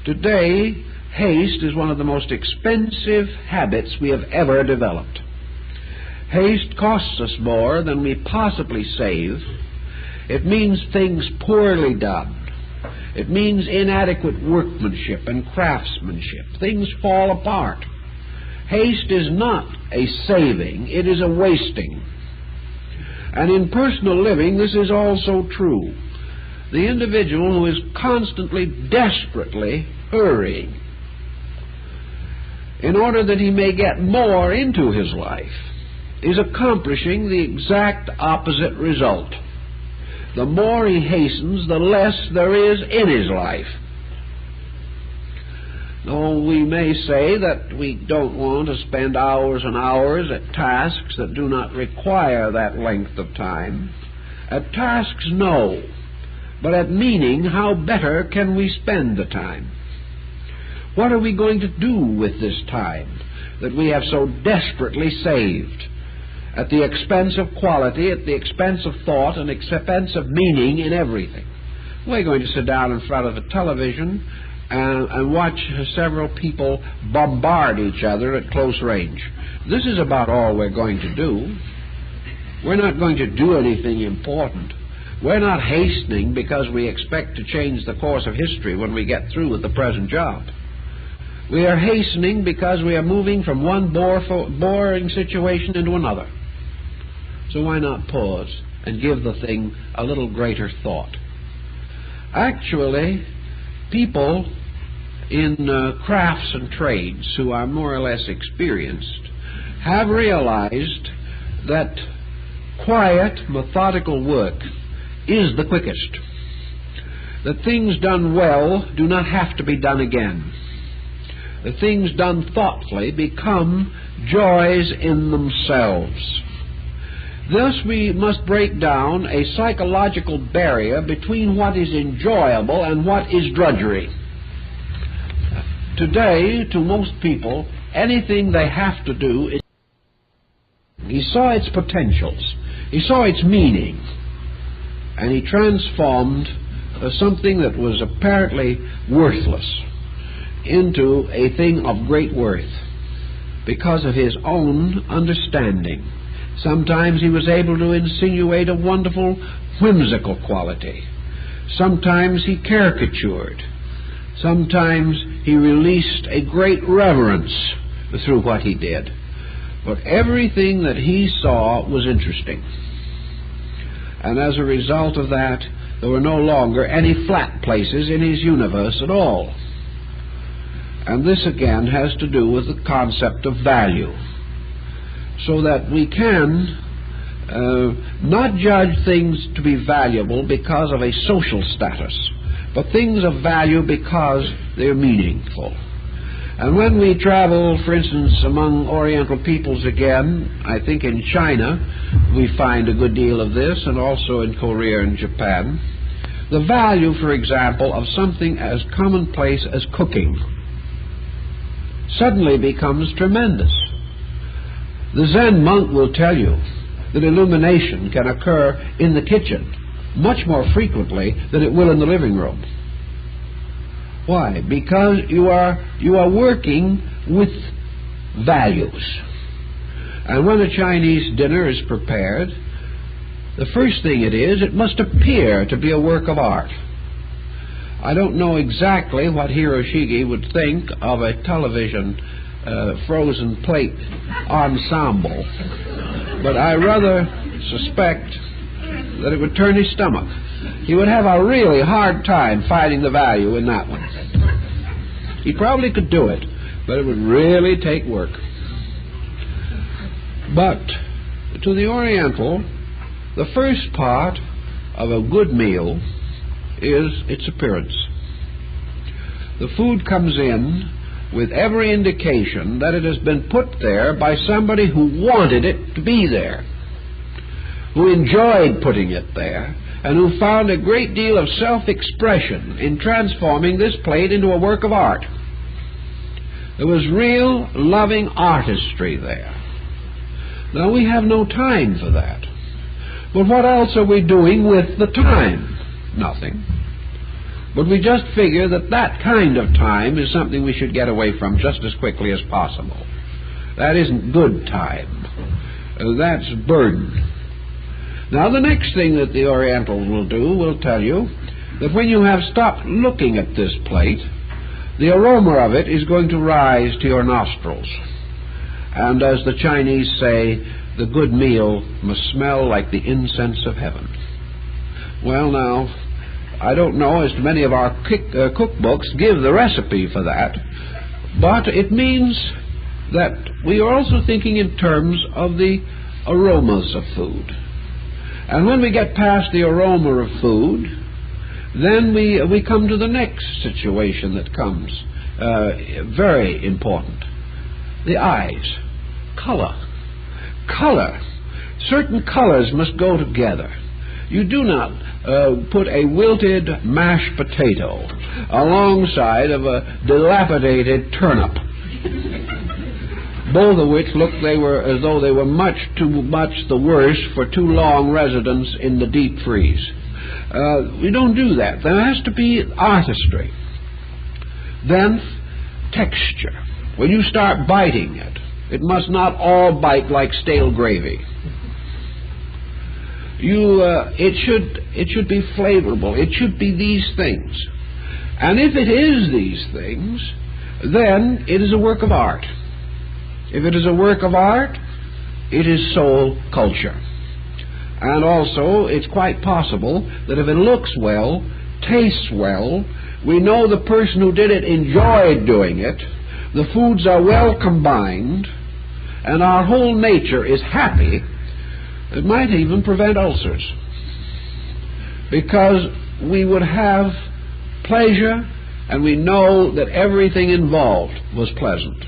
Today, haste is one of the most expensive habits we have ever developed. Haste costs us more than we possibly save. It means things poorly done. It means inadequate workmanship and craftsmanship. Things fall apart. Haste is not a saving, it is a wasting. And in personal living, this is also true. The individual who is constantly, desperately hurrying in order that he may get more into his life is accomplishing the exact opposite result. The more he hastens, the less there is in his life. Though we may say that we don't want to spend hours and hours at tasks that do not require that length of time. At tasks, no. But at meaning, how better can we spend the time? What are we going to do with this time that we have so desperately saved? At the expense of quality, at the expense of thought, and expense of meaning in everything. We're going to sit down in front of the television and watch several people bombard each other at close range. This is about all we're going to do. We're not going to do anything important. We're not hastening because we expect to change the course of history when we get through with the present job. We are hastening because we are moving from one boring situation into another. So why not pause and give the thing a little greater thought? Actually, people in crafts and trades who are more or less experienced have realized that quiet, methodical work is the quickest. That things done well do not have to be done again. That things done thoughtfully become joys in themselves. Thus we must break down a psychological barrier between what is enjoyable and what is drudgery. Today, to most people, anything they have to do is... He saw its potentials. He saw its meaning. And he transformed something that was apparently worthless into a thing of great worth because of his own understanding. Sometimes he was able to insinuate a wonderful whimsical quality. Sometimes he caricatured. Sometimes he released a great reverence through what he did. But everything that he saw was interesting. And as a result of that, there were no longer any flat places in his universe at all. And this again has to do with the concept of value. So that we can not judge things to be valuable because of a social status, but things of value because they're meaningful. And when we travel, for instance, among Oriental peoples again, I think in China we find a good deal of this, and also in Korea and Japan, the value, for example, of something as commonplace as cooking suddenly becomes tremendous. The Zen monk will tell you that illumination can occur in the kitchen much more frequently than it will in the living room. Why? Because you are working with values. And when a Chinese dinner is prepared, the first thing it must appear to be a work of art. I don't know exactly what Hiroshige would think of a television frozen plate ensemble, but I rather suspect that it would turn his stomach. He would have a really hard time finding the value in that one. He probably could do it, but it would really take work. But to the Oriental, the first part of a good meal is its appearance. The food comes in with every indication that it has been put there by somebody who wanted it to be there, who enjoyed putting it there, and who found a great deal of self-expression in transforming this plate into a work of art. There was real, loving artistry there. Now, we have no time for that. But what else are we doing with the time? Nothing. But we just figure that that kind of time is something we should get away from just as quickly as possible. That isn't good time. That's burden. Now, the next thing that the Oriental will tell you that when you have stopped looking at this plate, the aroma of it is going to rise to your nostrils. And as the Chinese say, the good meal must smell like the incense of heaven. Well, now, I don't know as many of our cookbooks give the recipe for that, but it means that we are also thinking in terms of the aromas of food. And when we get past the aroma of food, then we come to the next situation that comes, very important. The eyes. Color. Color. Certain colors must go together. You do not put a wilted mashed potato alongside of a dilapidated turnip, both of which looked as though they were much too much the worse for too long residence in the deep freeze. We don't do that. There has to be artistry. Then texture. When you start biting it, it must not all bite like stale gravy. It should be flavorable. It should be these things. And if it is these things, then it is a work of art. If it is a work of art, it is soul culture. And also, it's quite possible that if it looks well, tastes well, we know the person who did it enjoyed doing it, the foods are well combined, and our whole nature is happy, it might even prevent ulcers, because we would have pleasure and we know that everything involved was pleasant.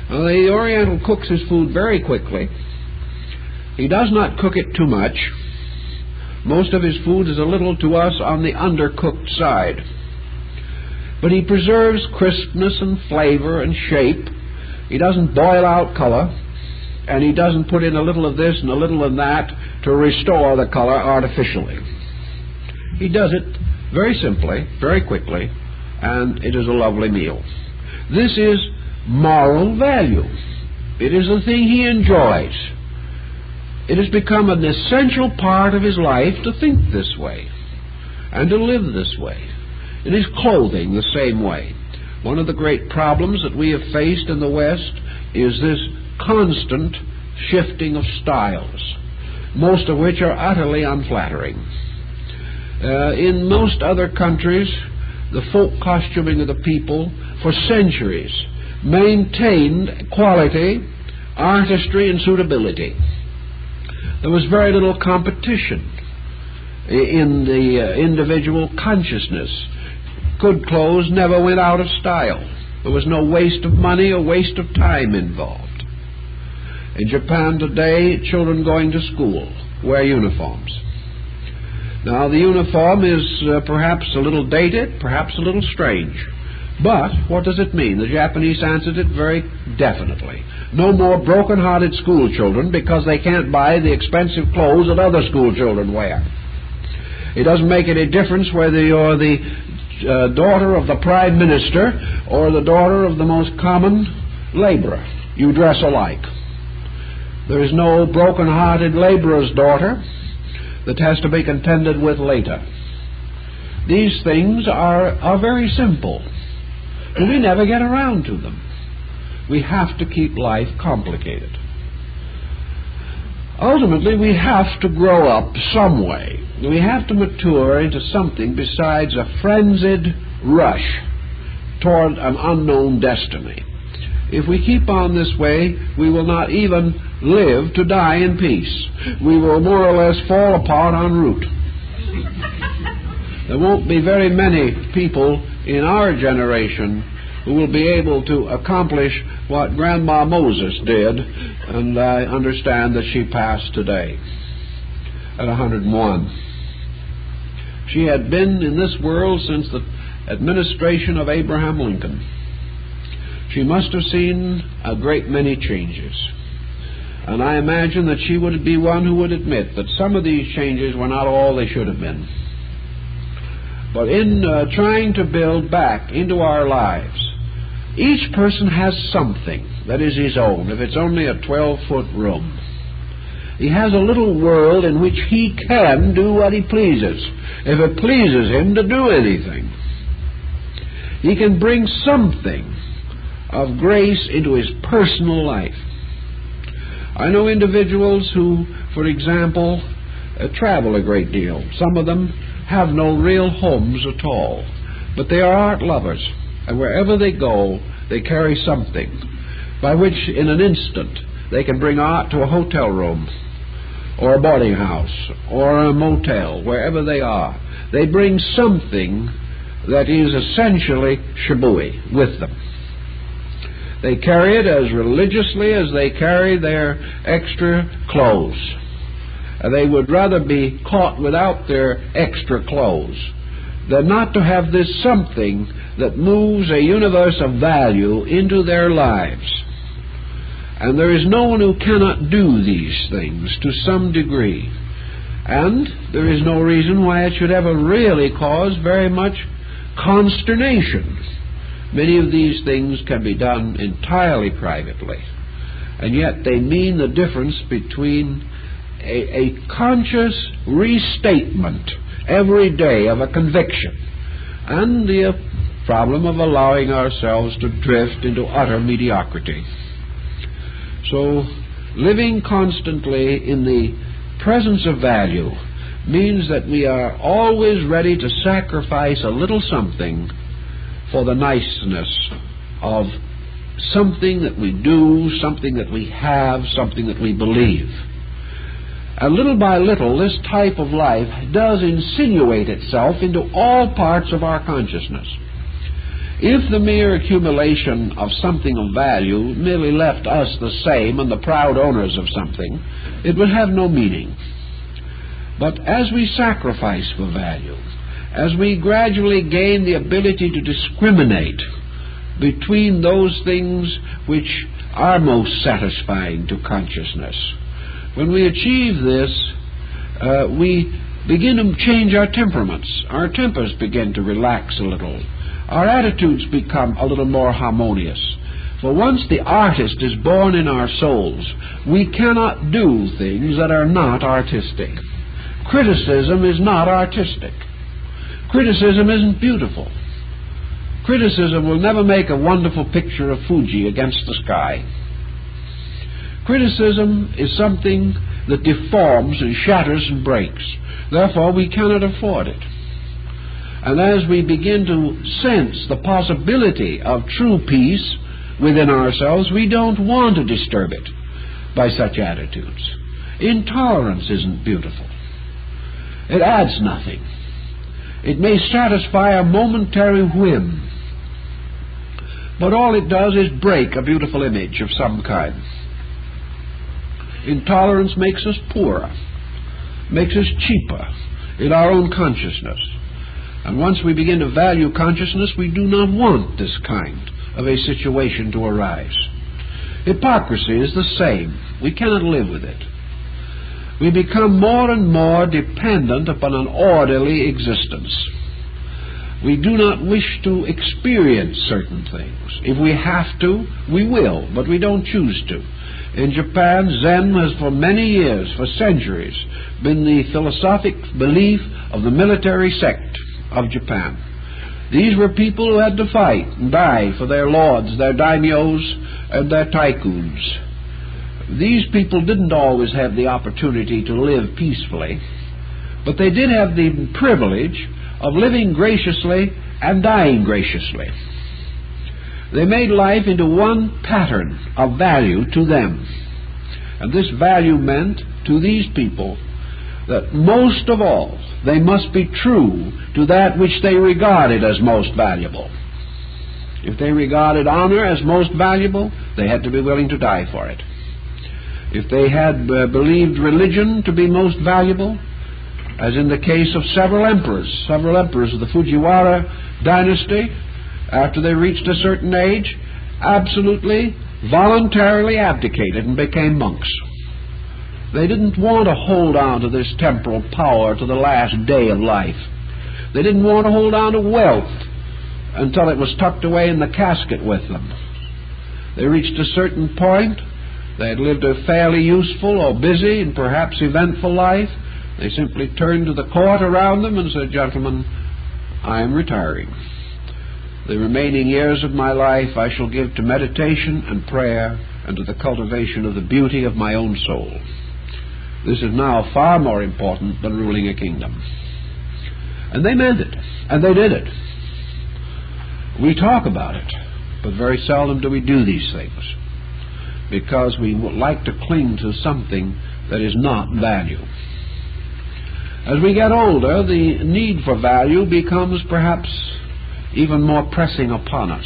Now, the Oriental cooks his food very quickly. He does not cook it too much. Most of his food is a little to us on the undercooked side. But he preserves crispness and flavor and shape. He doesn't boil out color. And he doesn't put in a little of this and a little of that to restore the color artificially. He does it very simply, very quickly, and it is a lovely meal. This is moral value. It is the thing he enjoys. It has become an essential part of his life to think this way and to live this way. In his clothing, the same way. One of the great problems that we have faced in the West is this constant shifting of styles, most of which are utterly unflattering. In most other countries, the folk costuming of the people for centuries maintained quality, artistry, and suitability. There was very little competition in the individual consciousness. Good clothes never went out of style. There was no waste of money or waste of time involved. In Japan today, children going to school wear uniforms. Now, the uniform is perhaps a little dated, perhaps a little strange. But what does it mean? The Japanese answered it very definitely. No more broken-hearted school children because they can't buy the expensive clothes that other school children wear. It doesn't make any difference whether you're the daughter of the Prime Minister or the daughter of the most common laborer. You dress alike. There is no broken-hearted laborer's daughter that has to be contended with later. These things are very simple, but we never get around to them. We have to keep life complicated. Ultimately, we have to grow up some way. We have to mature into something besides a frenzied rush toward an unknown destiny. If we keep on this way, we will not even live to die in peace. We will more or less fall apart en route. There won't be very many people in our generation who will be able to accomplish what Grandma Moses did, and I understand that she passed today at 101. She had been in this world since the administration of Abraham Lincoln. She must have seen a great many changes. And I imagine that she would be one who would admit that some of these changes were not all they should have been. But in trying to build back into our lives, each person has something that is his own. If it's only a 12-foot room, he has a little world in which he can do what he pleases, if it pleases him to do anything. He can bring something of grace into his personal life. I know individuals who, for example, travel a great deal. Some of them have no real homes at all, but they are art lovers, and wherever they go, they carry something by which in an instant they can bring art to a hotel room or a boarding house or a motel, wherever they are. They bring something that is essentially shabooey with them. They carry it as religiously as they carry their extra clothes. They would rather be caught without their extra clothes than not to have this something that moves a universe of value into their lives. And there is no one who cannot do these things to some degree. And there is no reason why it should ever really cause very much consternation. Many of these things can be done entirely privately, and yet they mean the difference between a conscious restatement every day of a conviction and the problem of allowing ourselves to drift into utter mediocrity. So, living constantly in the presence of value means that we are always ready to sacrifice a little something for the niceness of something that we do, something that we have, something that we believe. And little by little, this type of life does insinuate itself into all parts of our consciousness. If the mere accumulation of something of value merely left us the same and the proud owners of something, it would have no meaning. But as we sacrifice for value, as we gradually gain the ability to discriminate between those things which are most satisfying to consciousness, when we achieve this, we begin to change our temperaments. Our tempers begin to relax a little. Our attitudes become a little more harmonious. For once the artist is born in our souls, we cannot do things that are not artistic. Criticism is not artistic. Criticism isn't beautiful. Criticism will never make a wonderful picture of Fuji against the sky. Criticism is something that deforms and shatters and breaks. Therefore, we cannot afford it. And as we begin to sense the possibility of true peace within ourselves, we don't want to disturb it by such attitudes. Intolerance isn't beautiful. It adds nothing. It may satisfy a momentary whim, but all it does is break a beautiful image of some kind. Intolerance makes us poorer, makes us cheaper in our own consciousness. And once we begin to value consciousness, we do not want this kind of a situation to arise. Hypocrisy is the same. We cannot live with it. We become more and more dependent upon an orderly existence. We do not wish to experience certain things. If we have to, we will, but we don't choose to. In Japan, Zen has for many years, for centuries, been the philosophic belief of the military sect of Japan. These were people who had to fight and die for their lords, their daimyos, and their tycoons. These people didn't always have the opportunity to live peacefully, but they did have the privilege of living graciously and dying graciously. They made life into one pattern of value to them. And this value meant, to these people, that most of all, they must be true to that which they regarded as most valuable. If they regarded honor as most valuable, they had to be willing to die for it. If they had believed religion to be most valuable, as in the case of several emperors of the Fujiwara dynasty, after they reached a certain age, absolutely, voluntarily abdicated and became monks. They didn't want to hold on to this temporal power to the last day of life. They didn't want to hold on to wealth until it was tucked away in the casket with them. They reached a certain point. They had lived a fairly useful or busy and perhaps eventful life. They simply turned to the court around them and said, "Gentlemen, I am retiring. The remaining years of my life I shall give to meditation and prayer and to the cultivation of the beauty of my own soul. This is now far more important than ruling a kingdom." And they meant it, and they did it. We talk about it, but very seldom do we do these things, because we like to cling to something that is not value. As we get older, the need for value becomes perhaps even more pressing upon us.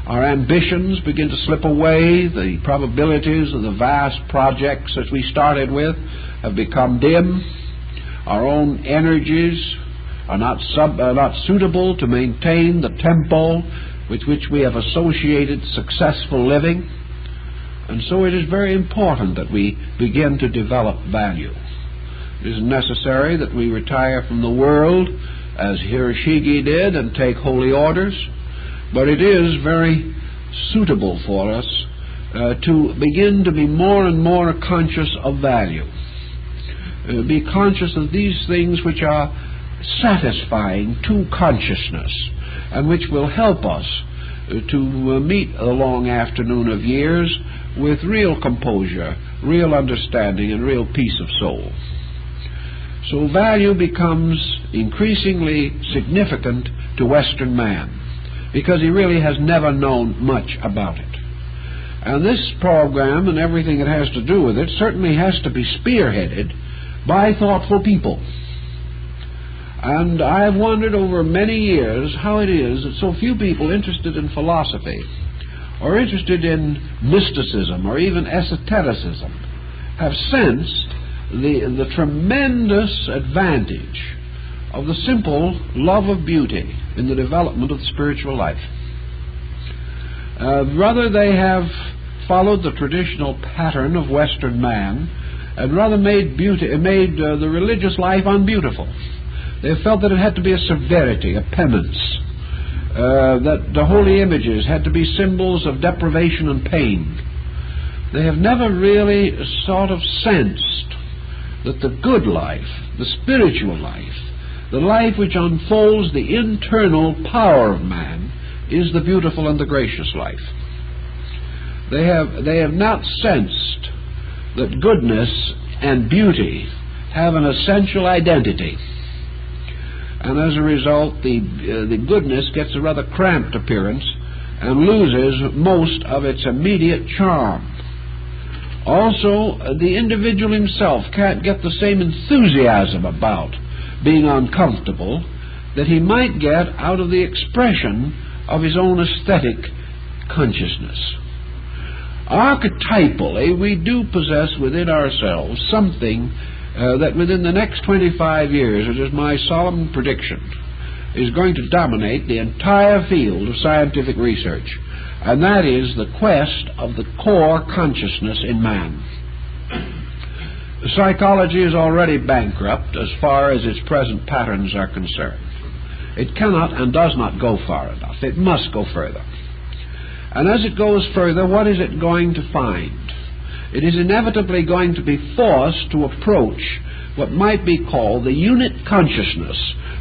Our ambitions begin to slip away. The probabilities of the vast projects that we started with have become dim. Our own energies are not suitable to maintain the tempo with which we have associated successful living. And so it is very important that we begin to develop value. It is necessary that we retire from the world as Hiroshige did and take holy orders, but it is very suitable for us to begin to be more and more conscious of value. Be conscious of these things which are satisfying to consciousness and which will help us to meet the long afternoon of years with real composure, real understanding, and real peace of soul. So value becomes increasingly significant to Western man, because he really has never known much about it. And this program and everything it has to do with it certainly has to be spearheaded by thoughtful people. And I've wondered over many years how it is that so few people interested in philosophy or interested in mysticism or even esotericism have sensed the tremendous advantage of the simple love of beauty in the development of the spiritual life. Rather, they have followed the traditional pattern of Western man and rather made the religious life unbeautiful. They felt that it had to be a severity, a penance, that the holy images had to be symbols of deprivation and pain. They have never really sort of sensed that the good life, the spiritual life, the life which unfolds the internal power of man, is the beautiful and the gracious life. They have not sensed that goodness and beauty have an essential identity. And as a result, the goodness gets a rather cramped appearance and loses most of its immediate charm. Also, the individual himself can't get the same enthusiasm about being uncomfortable that he might get out of the expression of his own aesthetic consciousness. Archetypally, we do possess within ourselves something that within the next 25 years, it is my solemn prediction, is going to dominate the entire field of scientific research, and that is the quest of the core consciousness in man. Psychology is already bankrupt as far as its present patterns are concerned. It cannot and does not go far enough. It must go further. And as it goes further, what is it going to find? It is inevitably going to be forced to approach what might be called the unit consciousness,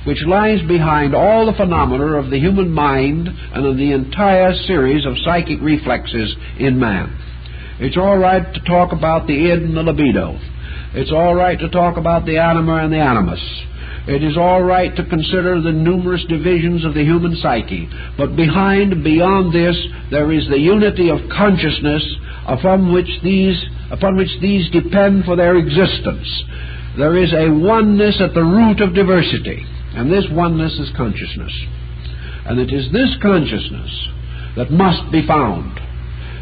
which lies behind all the phenomena of the human mind and of the entire series of psychic reflexes in man. It's all right to talk about the id and the libido. It's all right to talk about the anima and the animus. It is all right to consider the numerous divisions of the human psyche. But beyond this, there is the unity of consciousness upon which these depend for their existence. there is a oneness at the root of diversity, and this oneness is consciousness. And it is this consciousness that must be found,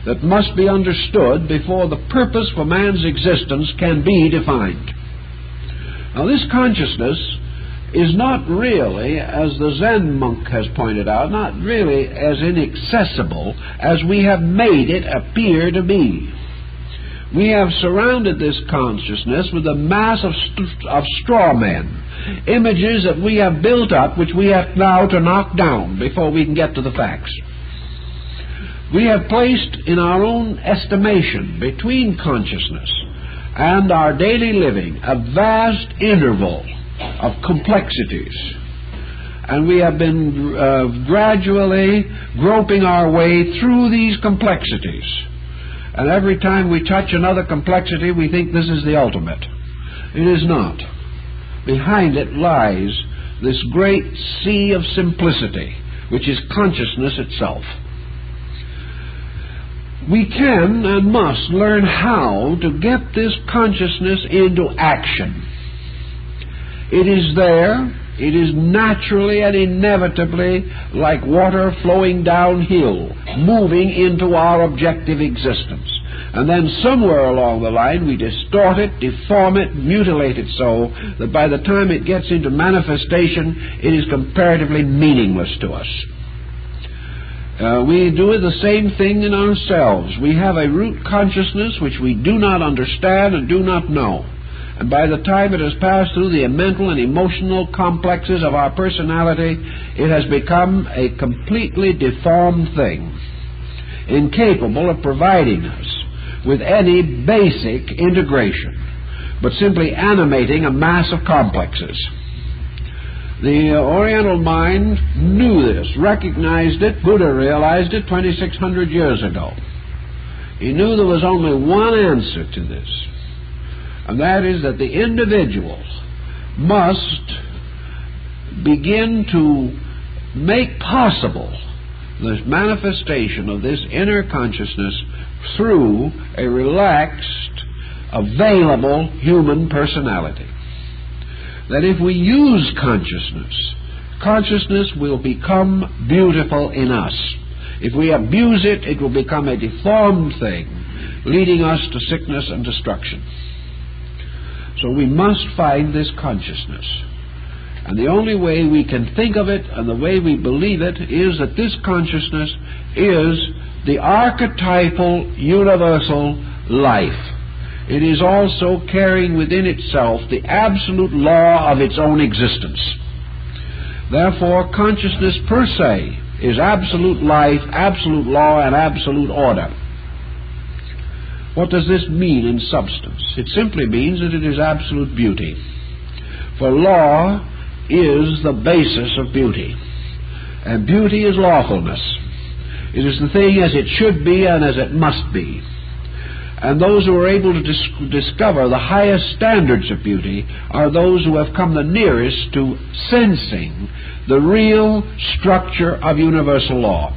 that must be understood before the purpose for man's existence can be defined. Now, this consciousness is not really, as the Zen monk has pointed out, not really as inaccessible as we have made it appear to be. We have surrounded this consciousness with a mass of straw men, images that we have built up which we have now to knock down before we can get to the facts. We have placed in our own estimation between consciousness and our daily living a vast interval of complexities, and we have been gradually groping our way through these complexities. And every time we touch another complexity, we think this is the ultimate. It is not. Behind it lies this great sea of simplicity, which is consciousness itself. We can and must learn how to get this consciousness into action. It is there. It is naturally and inevitably like water flowing downhill, moving into our objective existence. And then somewhere along the line we distort it, deform it, mutilate it so that by the time it gets into manifestation, it is comparatively meaningless to us. We do the same thing in ourselves. We have a root consciousness which we do not understand and do not know. And by the time it has passed through the mental and emotional complexes of our personality, it has become a completely deformed thing, incapable of providing us with any basic integration, but simply animating a mass of complexes. The Oriental mind knew this, recognized it. Buddha realized it 2,600 years ago. He knew there was only one answer to this, and that is that the individual must begin to make possible the manifestation of this inner consciousness through a relaxed, available human personality. That if we use consciousness, consciousness will become beautiful in us. If we abuse it, it will become a deformed thing, leading us to sickness and destruction. So we must find this consciousness. And the only way we can think of it and the way we believe it is that this consciousness is the archetypal universal life. It is also carrying within itself the absolute law of its own existence. Therefore, consciousness per se is absolute life, absolute law, and absolute order. What does this mean in substance? It simply means that it is absolute beauty. For law is the basis of beauty, and beauty is lawfulness. It is the thing as it should be and as it must be. And those who are able to discover the highest standards of beauty are those who have come the nearest to sensing the real structure of universal law.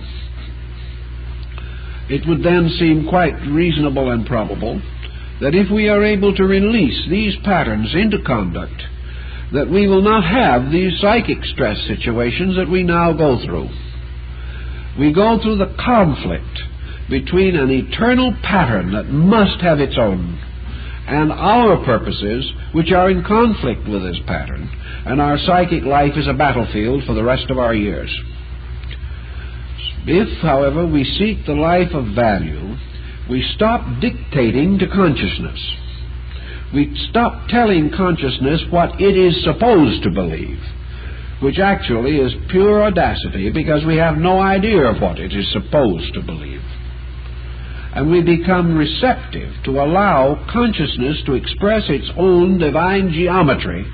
It would then seem quite reasonable and probable that if we are able to release these patterns into conduct, that we will not have these psychic stress situations that we now go through. We go through the conflict between an eternal pattern that must have its own and our purposes which are in conflict with this pattern, and our psychic life is a battlefield for the rest of our years. If, however, we seek the life of value, we stop dictating to consciousness. We stop telling consciousness what it is supposed to believe, which actually is pure audacity because we have no idea of what it is supposed to believe. And we become receptive to allow consciousness to express its own divine geometry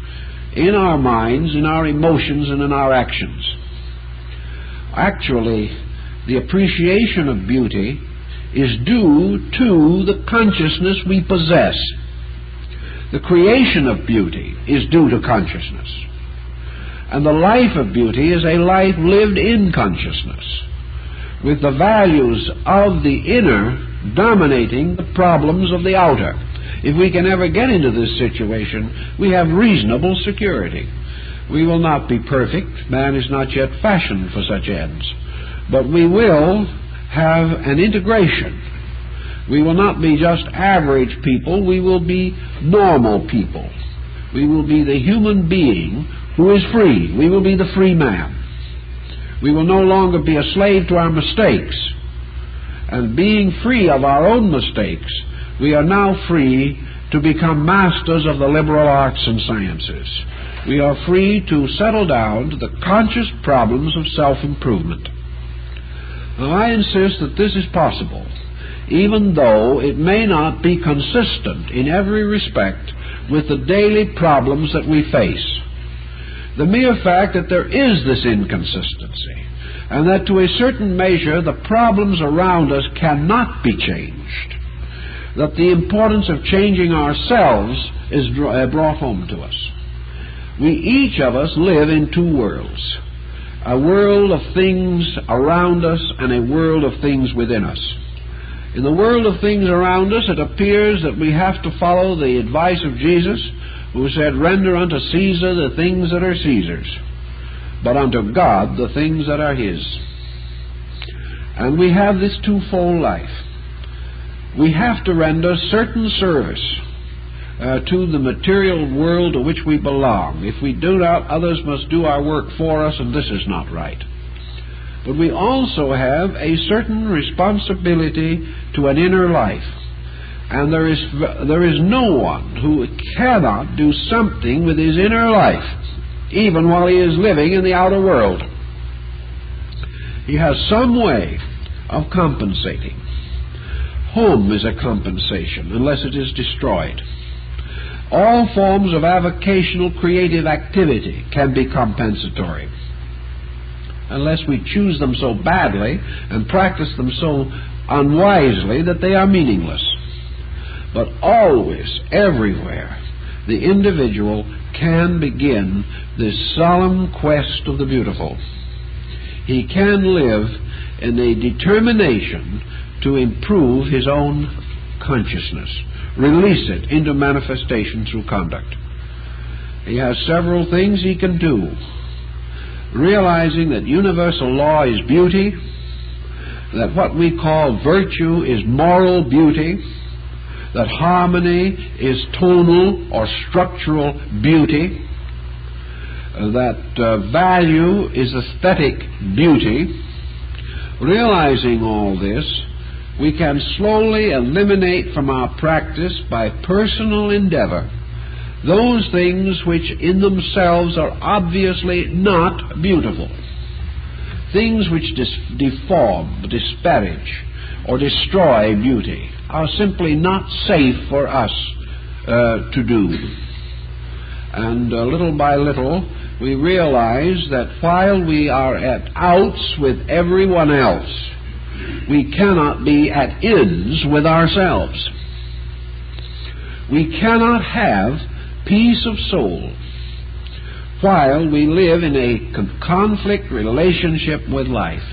in our minds, in our emotions, and in our actions. Actually, the appreciation of beauty is due to the consciousness we possess. The creation of beauty is due to consciousness. And the life of beauty is a life lived in consciousness, with the values of the inner dominating the problems of the outer. If we can ever get into this situation, we have reasonable security. We will not be perfect. Man is not yet fashioned for such ends. But we will have an integration. We will not be just average people. We will be normal people. We will be the human being who is free. We will be the free man. We will no longer be a slave to our mistakes. And being free of our own mistakes, we are now free to become masters of the liberal arts and sciences. We are free to settle down to the conscious problems of self-improvement. Now, I insist that this is possible, even though it may not be consistent in every respect with the daily problems that we face. The mere fact that there is this inconsistency, and that to a certain measure the problems around us cannot be changed, that the importance of changing ourselves is brought home to us. We each of us live in two worlds, a world of things around us and a world of things within us. In the world of things around us, it appears that we have to follow the advice of Jesus, who said, "Render unto Caesar the things that are Caesar's, but unto God the things that are His." And we have this twofold life. We have to render certain service to the material world to which we belong. If we do not, others must do our work for us, and this is not right. But we also have a certain responsibility to an inner life. And there is no one who cannot do something with his inner life, even while he is living in the outer world. He has some way of compensating. Home is a compensation, unless it is destroyed. All forms of avocational creative activity can be compensatory, unless we choose them so badly and practice them so unwisely that they are meaningless. But always, everywhere, the individual can begin this solemn quest of the beautiful. He can live in a determination to improve his own consciousness, release it into manifestation through conduct. He has several things he can do. Realizing that universal law is beauty, that what we call virtue is moral beauty, that harmony is tonal or structural beauty, that value is aesthetic beauty. Realizing all this, we can slowly eliminate from our practice by personal endeavor those things which in themselves are obviously not beautiful, things which deform, disparage, or destroy beauty, are simply not safe for us to do. And little by little, we realize that while we are at outs with everyone else, we cannot be at ins with ourselves. We cannot have peace of soul while we live in a conflict relationship with life.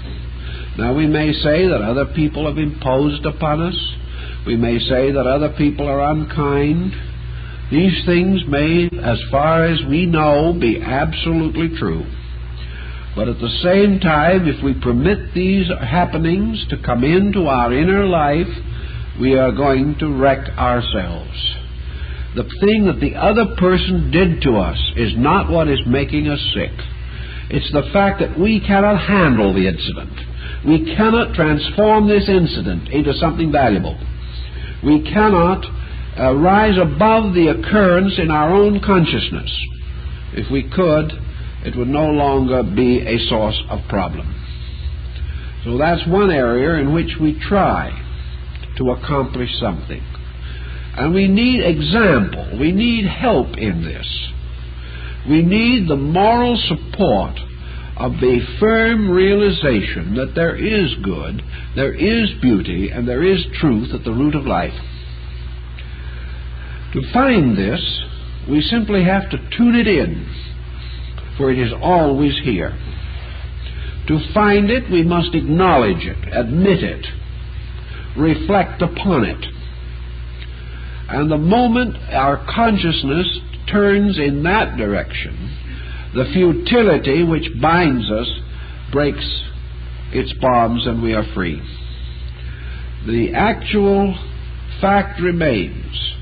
Now, we may say that other people have imposed upon us. We may say that other people are unkind. These things may, as far as we know, be absolutely true. But at the same time, if we permit these happenings to come into our inner life, we are going to wreck ourselves. The thing that the other person did to us is not what is making us sick. It's the fact that we cannot handle the incident. We cannot transform this incident into something valuable. We cannot rise above the occurrence in our own consciousness. If we could, it would no longer be a source of problem. So that's one area in which we try to accomplish something. And we need example. We need help in this. We need the moral support of the firm realization that there is good, there is beauty, and there is truth at the root of life. To find this, we simply have to tune it in, for it is always here. To find it, we must acknowledge it, admit it, reflect upon it. And the moment our consciousness turns in that direction, the futility which binds us breaks its bonds and we are free. The actual fact remains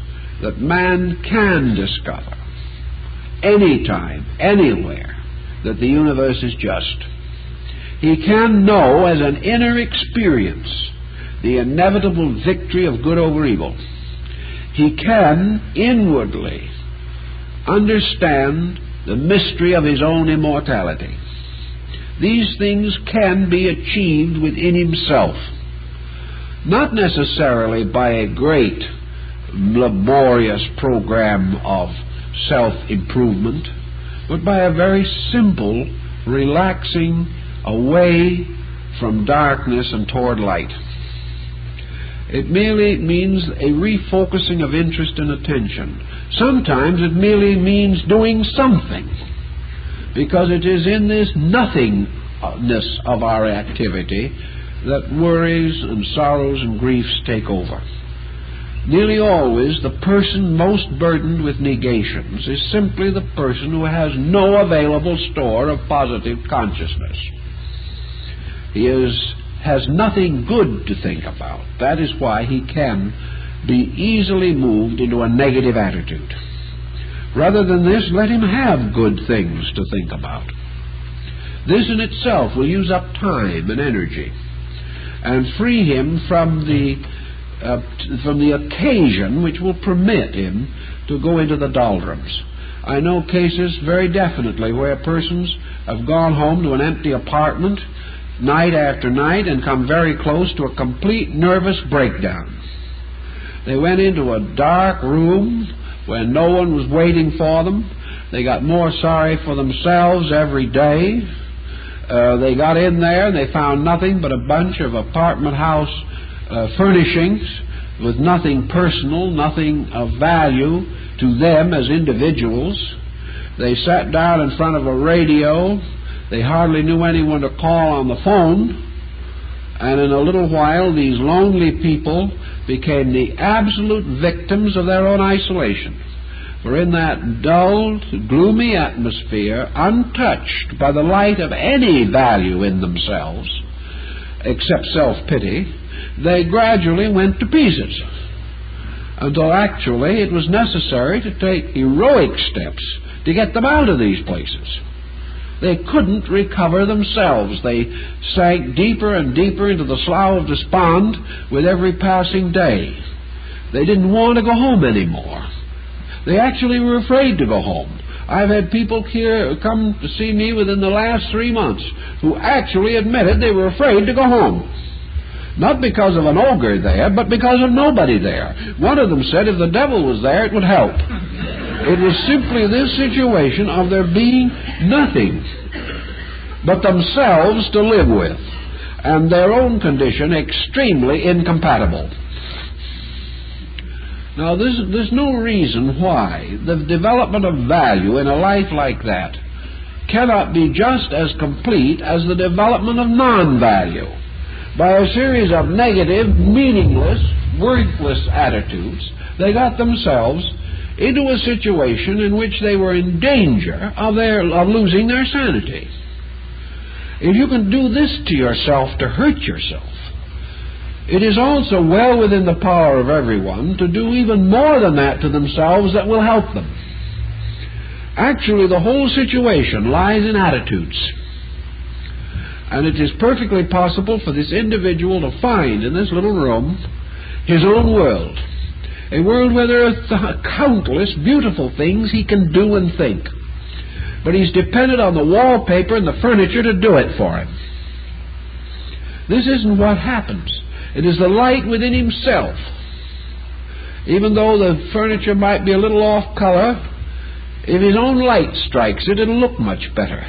that man can discover anytime, anywhere, that the universe is just. He can know as an inner experience the inevitable victory of good over evil. He can inwardly understand the mystery of his own immortality. These things can be achieved within himself, not necessarily by a great laborious program of self-improvement, but by a very simple relaxing away from darkness and toward light. It merely means a refocusing of interest and attention. Sometimes it merely means doing something, because it is in this nothingness of our activity that worries and sorrows and griefs take over. Nearly always the person most burdened with negations is simply the person who has no available store of positive consciousness. He has nothing good to think about. That is why he can be easily moved into a negative attitude. Rather than this, let him have good things to think about. This in itself will use up time and energy and free him from the occasion which will permit him to go into the doldrums. I know cases very definitely where persons have gone home to an empty apartment night after night and come very close to a complete nervous breakdown. They went into a dark room when no one was waiting for them. They got more sorry for themselves every day. They got in there and they found nothing but a bunch of apartment house furnishings with nothing personal, nothing of value to them as individuals. They sat down in front of a radio. They hardly knew anyone to call on the phone. And in a little while, these lonely people became the absolute victims of their own isolation. For in that dull, gloomy atmosphere, untouched by the light of any value in themselves, except self-pity, they gradually went to pieces, until actually it was necessary to take heroic steps to get them out of these places. They couldn't recover themselves. They sank deeper and deeper into the slough of despond with every passing day. They didn't want to go home anymore. They actually were afraid to go home. I've had people here come to see me within the last 3 months who actually admitted they were afraid to go home. Not because of an ogre there, but because of nobody there. One of them said if the devil was there, it would help. It was simply this situation of there being nothing but themselves to live with, and their own condition extremely incompatible. Now, there's no reason why the development of value in a life like that cannot be just as complete as the development of non-value. By a series of negative, meaningless, worthless attitudes, they got themselves into a situation in which they were in danger of losing their sanity. If you can do this to yourself to hurt yourself, it is also well within the power of everyone to do even more than that to themselves that will help them. Actually, the whole situation lies in attitudes. And it is perfectly possible for this individual to find in this little room his own world. A world where there are countless beautiful things he can do and think. But he's dependent on the wallpaper and the furniture to do it for him. This isn't what happens. It is the light within himself. Even though the furniture might be a little off color, if his own light strikes it, it'll look much better.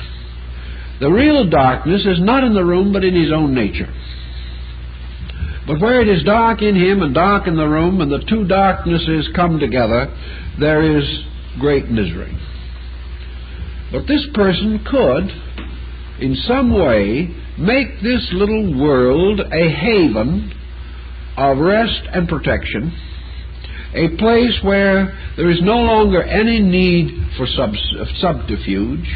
The real darkness is not in the room, but in his own nature. But where it is dark in him and dark in the room, and the two darknesses come together, there is great misery. But this person could, in some way, make this little world a haven of rest and protection, a place where there is no longer any need for subterfuge,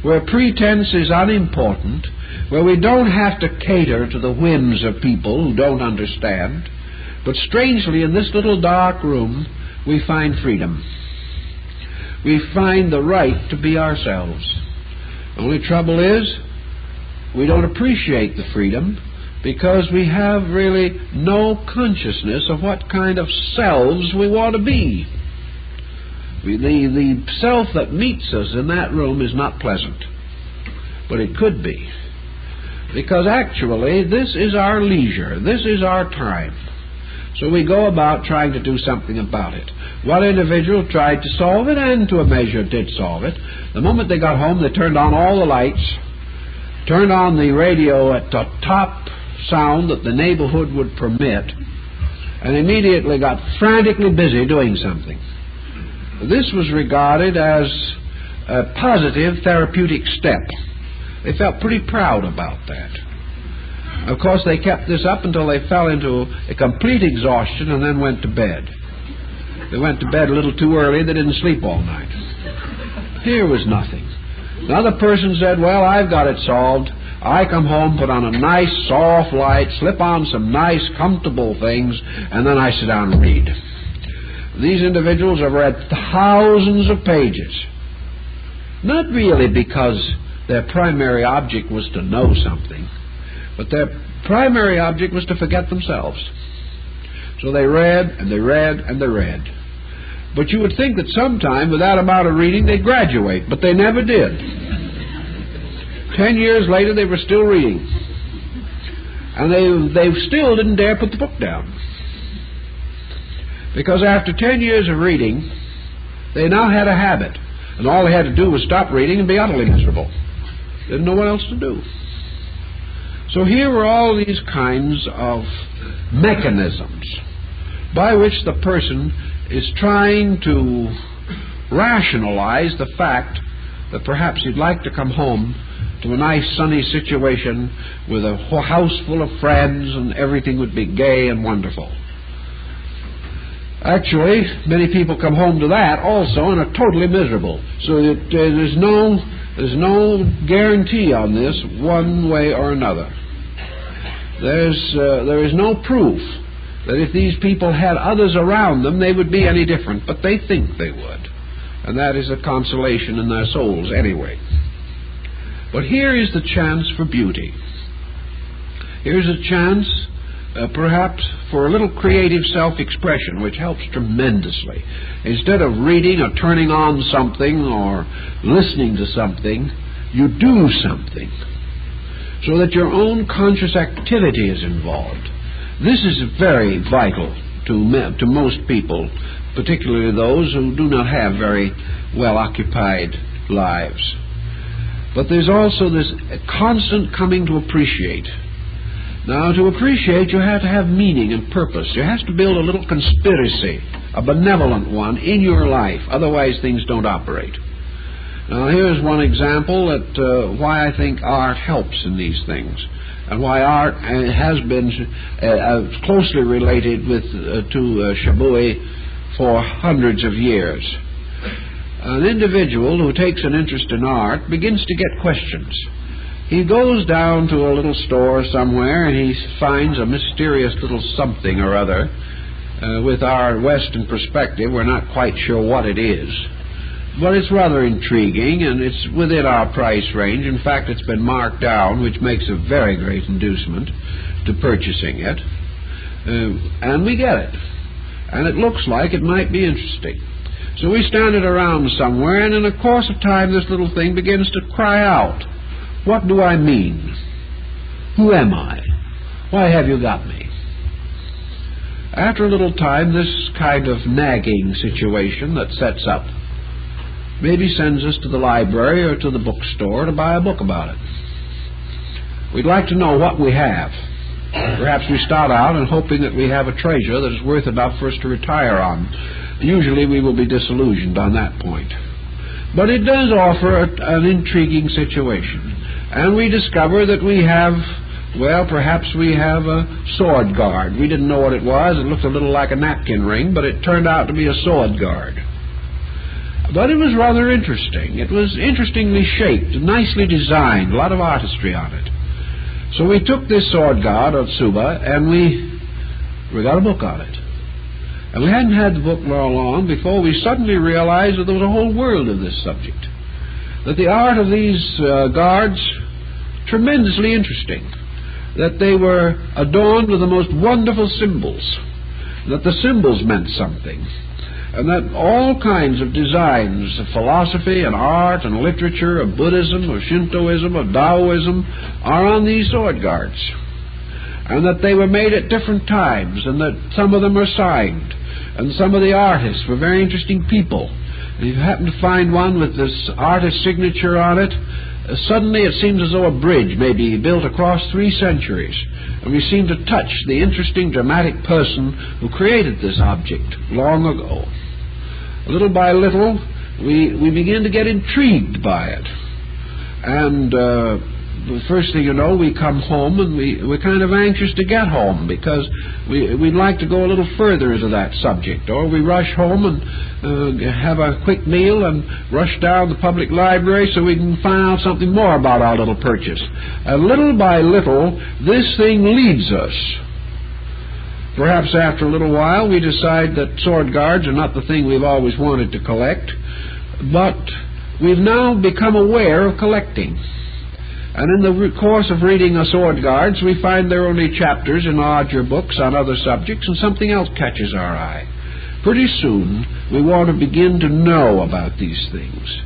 where pretense is unimportant, where we don't have to cater to the whims of people who don't understand. But strangely, in this little dark room, we find freedom. We find the right to be ourselves. The only trouble is, we don't appreciate the freedom because we have really no consciousness of what kind of selves we want to be. The self that meets us in that room is not pleasant, but it could be. Because actually, this is our leisure, this is our time. So we go about trying to do something about it. One individual tried to solve it, and to a measure did solve it. The moment they got home, they turned on all the lights, turned on the radio at the top sound that the neighborhood would permit, and immediately got frantically busy doing something. This was regarded as a positive therapeutic step. They felt pretty proud about that. Of course, they kept this up until they fell into a complete exhaustion and then went to bed. They went to bed a little too early. They didn't sleep all night. Here was nothing. Another person said, well, I've got it solved. I come home, put on a nice soft light, slip on some nice comfortable things, and then I sit down and read. These individuals have read thousands of pages. Not really because their primary object was to know something, but their primary object was to forget themselves. So they read, and they read, and they read. But you would think that sometime, with that amount of reading, they'd graduate, but they never did. 10 years later, they were still reading. And they still didn't dare put the book down. Because after 10 years of reading, they now had a habit. And all they had to do was stop reading and be utterly miserable. Didn't know what else to do. So here were all these kinds of mechanisms by which the person is trying to rationalize the fact that perhaps he'd like to come home to a nice sunny situation with a house full of friends and everything would be gay and wonderful. Actually, many people come home to that also and are totally miserable. So there's no guarantee on this one way or another. There is no proof that if these people had others around them, they would be any different, but they think they would. And that is a consolation in their souls anyway. But here is the chance for beauty. Here's a chance, perhaps, for a little creative self-expression, which helps tremendously. Instead of reading or turning on something or listening to something, you do something, so that your own conscious activity is involved. This is very vital to most people, particularly those who do not have very well-occupied lives. But there's also this constant coming to appreciate. Now, to appreciate, you have to have meaning and purpose. You have to build a little conspiracy, a benevolent one, in your life. Otherwise, things don't operate. Now, here's one example that why I think art helps in these things, and why art has been closely related to Shabui for hundreds of years. An individual who takes an interest in art begins to get questions. He goes down to a little store somewhere and he finds a mysterious little something or other. With our Western perspective, we're not quite sure what it is. But it's rather intriguing, and it's within our price range. In fact, it's been marked down, which makes a very great inducement to purchasing it. And we get it. And it looks like it might be interesting. So we stand it around somewhere, and in the course of time, this little thing begins to cry out, "What do I mean? Who am I? Why have you got me?" After a little time, this kind of nagging situation that sets up maybe sends us to the library or to the bookstore to buy a book about it. We'd like to know what we have. Perhaps we start out and hoping that we have a treasure that is worth enough for us to retire on. Usually we will be disillusioned on that point. But it does offer an intriguing situation. And we discover that we have Well, perhaps we have a sword guard. We didn't know what it was. It looked a little like a napkin ring, but it turned out to be a sword guard. But it was rather interesting. It was interestingly shaped, nicely designed, a lot of artistry on it. So we took this sword guard of Tsuba, and we got a book on it. And we hadn't had the book long before we suddenly realized that there was a whole world of this subject. That the art of these guards, tremendously interesting. That they were adorned with the most wonderful symbols. That the symbols meant something. And that all kinds of designs of philosophy and art and literature, of Buddhism, of Shintoism, of Taoism, are on these sword guards. And that they were made at different times, and that some of them are signed. And some of the artists were very interesting people. And if you happen to find one with this artist's signature on it, suddenly it seems as though a bridge may be built across 3 centuries. And we seem to touch the interesting, dramatic person who created this object long ago. Little by little, we begin to get intrigued by it. And the first thing you know, we come home, and we're kind of anxious to get home, because we'd like to go a little further into that subject. Or we rush home and have a quick meal and rush down to the public library so we can find out something more about our little purchase. And little by little, this thing leads us. Perhaps after a little while we decide that sword guards are not the thing we've always wanted to collect, but we've now become aware of collecting. And in the course of reading the sword guards, we find there are only chapters in larger books on other subjects, and something else catches our eye. Pretty soon we want to begin to know about these things.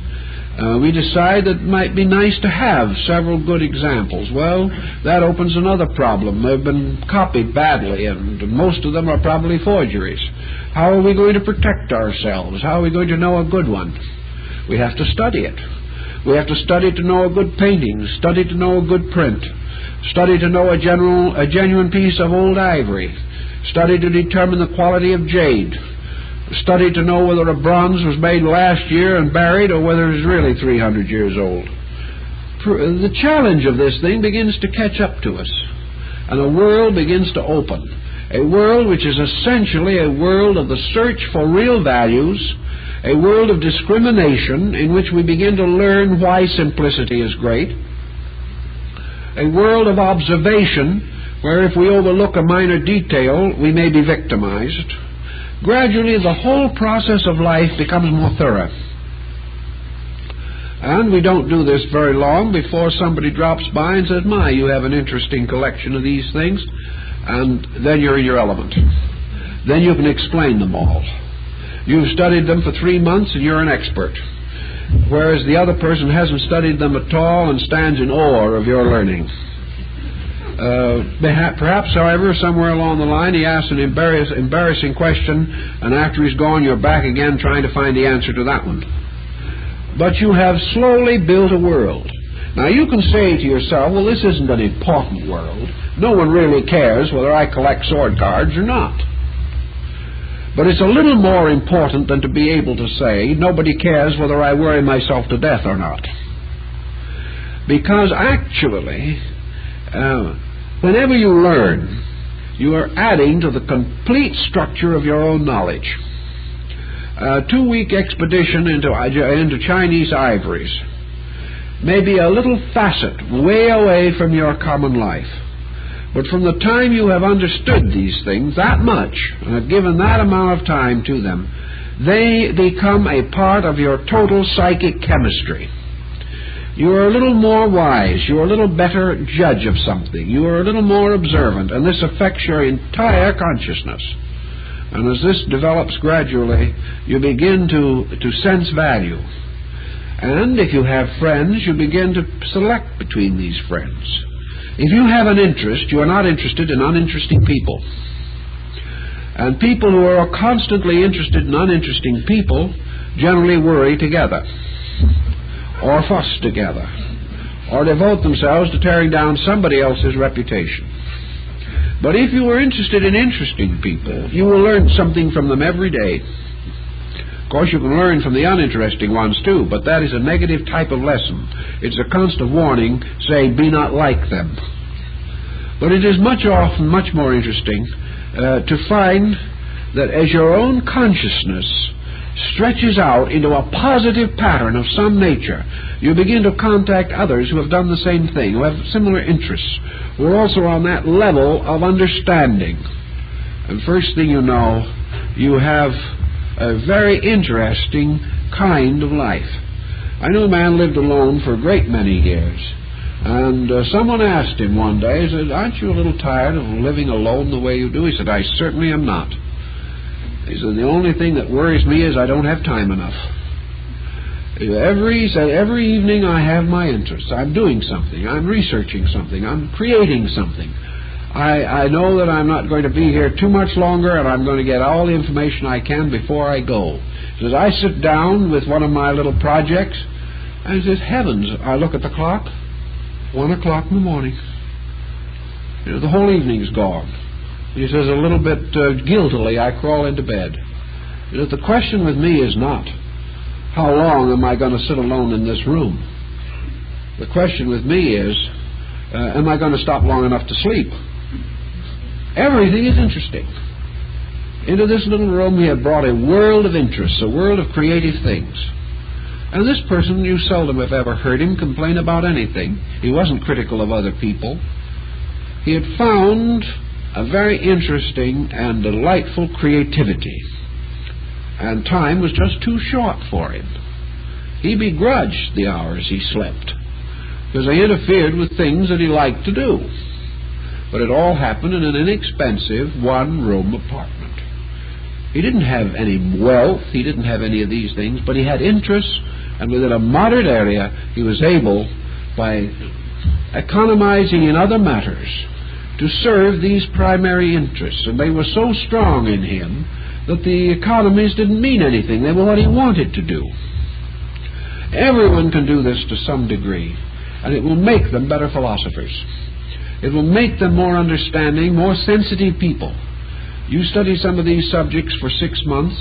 We decide that it might be nice to have several good examples. Well, that opens another problem. They've been copied badly, and most of them are probably forgeries. How are we going to protect ourselves? How are we going to know a good one? We have to study it. We have to study to know a good painting, study to know a good print, study to know a genuine piece of old ivory, study to determine the quality of jade, study to know whether a bronze was made last year and buried, or whether it is really 300 years old. The challenge of this thing begins to catch up to us, and a world begins to open. A world which is essentially a world of the search for real values, a world of discrimination in which we begin to learn why simplicity is great, a world of observation where if we overlook a minor detail we may be victimized. Gradually the whole process of life becomes more thorough. And we don't do this very long before somebody drops by and says, "My, you have an interesting collection of these things," and then you're in your element. Then you can explain them all. You've studied them for 3 months and you're an expert, whereas the other person hasn't studied them at all and stands in awe of your learning. Perhaps, however, somewhere along the line he asks an embarrassing question, and after he's gone you're back again trying to find the answer to that one. But you have slowly built a world. Now you can say to yourself, well, this isn't an important world. No one really cares whether I collect sword cards or not. But it's a little more important than to be able to say, nobody cares whether I worry myself to death or not. Because actually, whenever you learn, you are adding to the complete structure of your own knowledge. A 2-week expedition into Chinese ivories may be a little facet way away from your common life. But from the time you have understood these things that much, and have given that amount of time to them, they become a part of your total psychic chemistry. You are a little more wise, you are a little better judge of something, you are a little more observant, and this affects your entire consciousness. And as this develops gradually, you begin to sense value. And if you have friends, you begin to select between these friends. If you have an interest, you are not interested in uninteresting people. And people who are constantly interested in uninteresting people generally worry together, or fuss together, or devote themselves to tearing down somebody else's reputation. But if you are interested in interesting people, you will learn something from them every day. Of course, you can learn from the uninteresting ones too, but that is a negative type of lesson. It's a constant warning, say, be not like them. But it is often much more interesting to find that as your own consciousness stretches out into a positive pattern of some nature, you begin to contact others who have done the same thing, who have similar interests, who are also on that level of understanding. And first thing you know, you have a very interesting kind of life. I know a man lived alone for a great many years, and someone asked him one day, he said, "Aren't you a little tired of living alone the way you do?" He said, "I certainly am not." He said, "The only thing that worries me is I don't have time enough." He said, every evening I have my interests. I'm doing something. I'm researching something. I'm creating something. I know that I'm not going to be here too much longer, and I'm going to get all the information I can before I go. He says, I sit down with one of my little projects, and he says, heavens, I look at the clock, 1 o'clock in the morning. You know, the whole evening's gone. He says, a little bit guiltily, I crawl into bed. You know, the question with me is not, how long am I going to sit alone in this room? The question with me is, am I going to stop long enough to sleep? Everything is interesting. Into this little room he had brought a world of interests, a world of creative things. And this person, you seldom have ever heard him complain about anything. He wasn't critical of other people. He had found a very interesting and delightful creativity. And time was just too short for him. He begrudged the hours he slept, because they interfered with things that he liked to do. But it all happened in an inexpensive one-room apartment. He didn't have any wealth, he didn't have any of these things, but he had interests, and within a moderate area he was able, by economizing in other matters, to serve these primary interests. And they were so strong in him that the economies didn't mean anything. They were what he wanted to do. Everyone can do this to some degree, and it will make them better philosophers. It will make them more understanding, more sensitive people. You study some of these subjects for 6 months,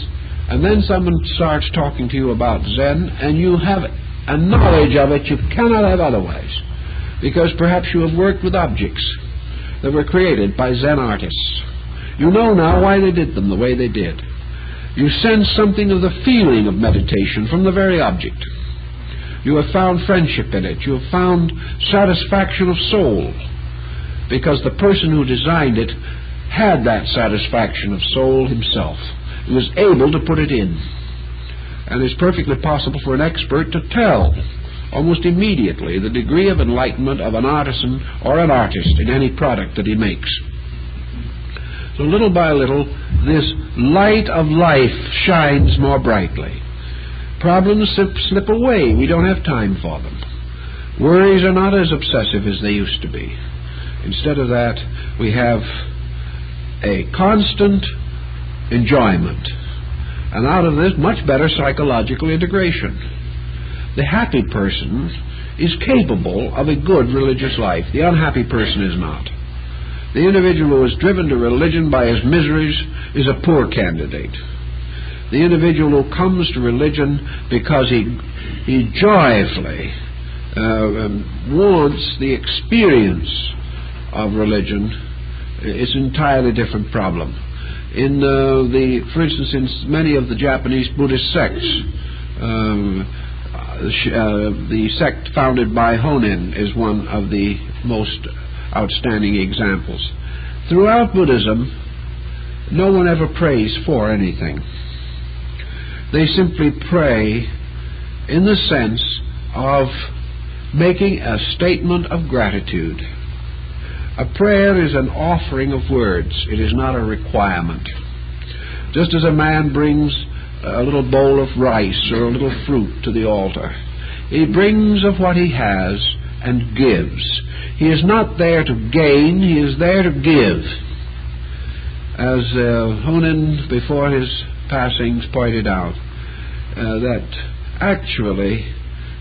and then someone starts talking to you about Zen, and you have a knowledge of it you cannot have otherwise, because perhaps you have worked with objects that were created by Zen artists. You know now why they did them the way they did. You sense something of the feeling of meditation from the very object. You have found friendship in it. You have found satisfaction of soul, because the person who designed it had that satisfaction of soul himself. He was able to put it in. And it's perfectly possible for an expert to tell almost immediately the degree of enlightenment of an artisan or an artist in any product that he makes. So little by little, this light of life shines more brightly. Problems slip away. We don't have time for them. Worries are not as obsessive as they used to be. Instead of that, we have a constant enjoyment, and out of this, much better psychological integration. The happy person is capable of a good religious life. The unhappy person is not. The individual who is driven to religion by his miseries is a poor candidate. The individual who comes to religion because he joyfully wants the experience of religion is an entirely different problem. For instance, in many of the Japanese Buddhist sects, the sect founded by Honen is one of the most outstanding examples. Throughout Buddhism, no one ever prays for anything. They simply pray in the sense of making a statement of gratitude. A prayer is an offering of words. It is not a requirement. Just as a man brings a little bowl of rice or a little fruit to the altar, he brings of what he has and gives. He is not there to gain, he is there to give. As Honen, before his passings, pointed out, that actually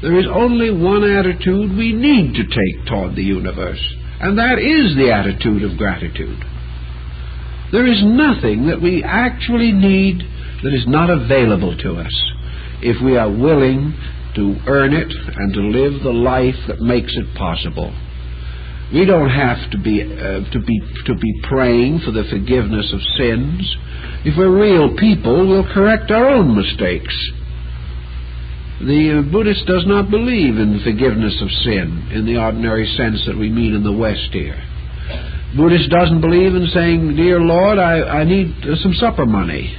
there is only one attitude we need to take toward the universe, and that is the attitude of gratitude. There is nothing that we actually need that is not available to us if we are willing to earn it and to live the life that makes it possible. We don't have to be praying for the forgiveness of sins. If we're real people, we'll correct our own mistakes. The Buddhist does not believe in forgiveness of sin in the ordinary sense that we mean in the West here. Buddhist doesn't believe in saying, "Dear Lord, I need some supper money."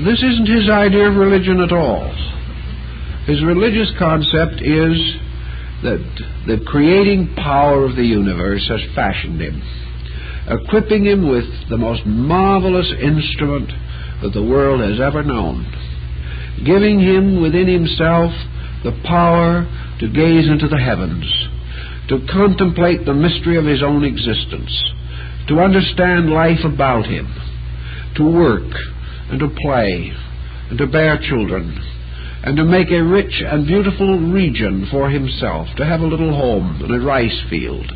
This isn't his idea of religion at all. His religious concept is that the creating power of the universe has fashioned him, equipping him with the most marvelous instrument that the world has ever known, giving him within himself the power to gaze into the heavens, to contemplate the mystery of his own existence, to understand life about him, to work and to play and to bear children, and to make a rich and beautiful region for himself, to have a little home and a rice field.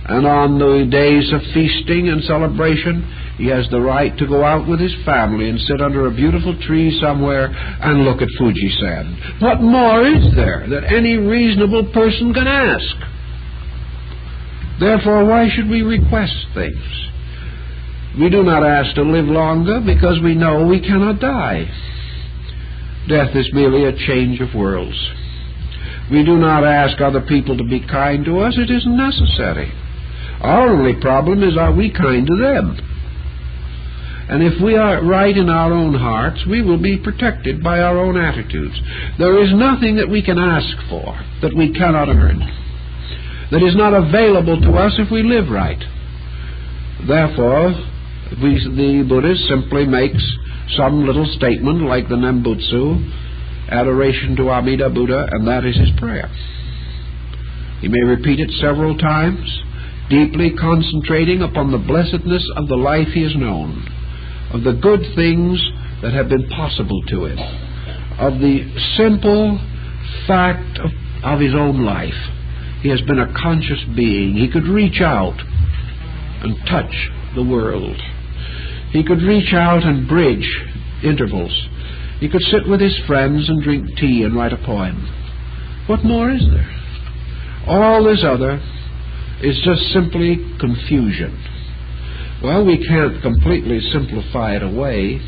And on the days of feasting and celebration, he has the right to go out with his family and sit under a beautiful tree somewhere and look at Fujisan. What more is there that any reasonable person can ask? Therefore, why should we request things? We do not ask to live longer because we know we cannot die. Death is merely a change of worlds. We do not ask other people to be kind to us. It isn't necessary. Our only problem is, are we kind to them? And if we are right in our own hearts, we will be protected by our own attitudes. There is nothing that we can ask for that we cannot earn, that is not available to us if we live right. Therefore, the Buddhist simply makes some little statement like the Nembutsu, adoration to Amida Buddha, and that is his prayer. He may repeat it several times, deeply concentrating upon the blessedness of the life he has known, of the good things that have been possible to him, of the simple fact of his own life. He has been a conscious being. He could reach out and touch the world. He could reach out and bridge intervals. He could sit with his friends and drink tea and write a poem. What more is there? All this other is just simply confusion. Well, we can't completely simplify it away,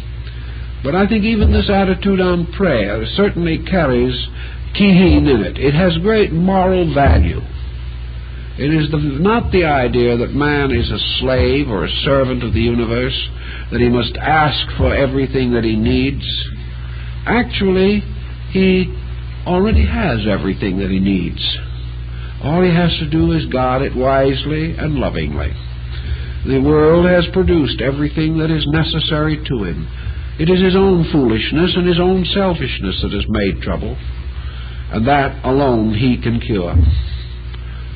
but I think even this attitude on prayer certainly carries kihin in it. It has great moral value. It is not the idea that man is a slave or a servant of the universe, that he must ask for everything that he needs. Actually, he already has everything that he needs. All he has to do is guard it wisely and lovingly. The world has produced everything that is necessary to him. It is his own foolishness and his own selfishness that has made trouble, and that alone he can cure.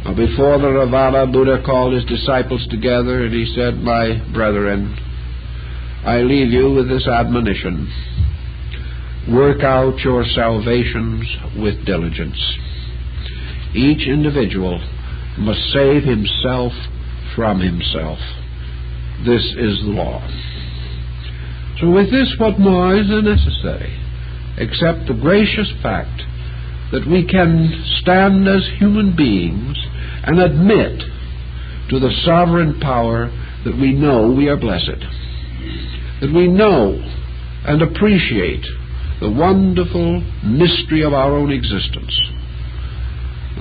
Now, before the Ravana, Buddha called his disciples together and he said, "My brethren, I leave you with this admonition. Work out your salvations with diligence. Each individual must save himself from himself. This is the law." So with this, what more is necessary except the gracious fact that we can stand as human beings and admit to the sovereign power that we know we are blessed, that we know and appreciate the wonderful mystery of our own existence.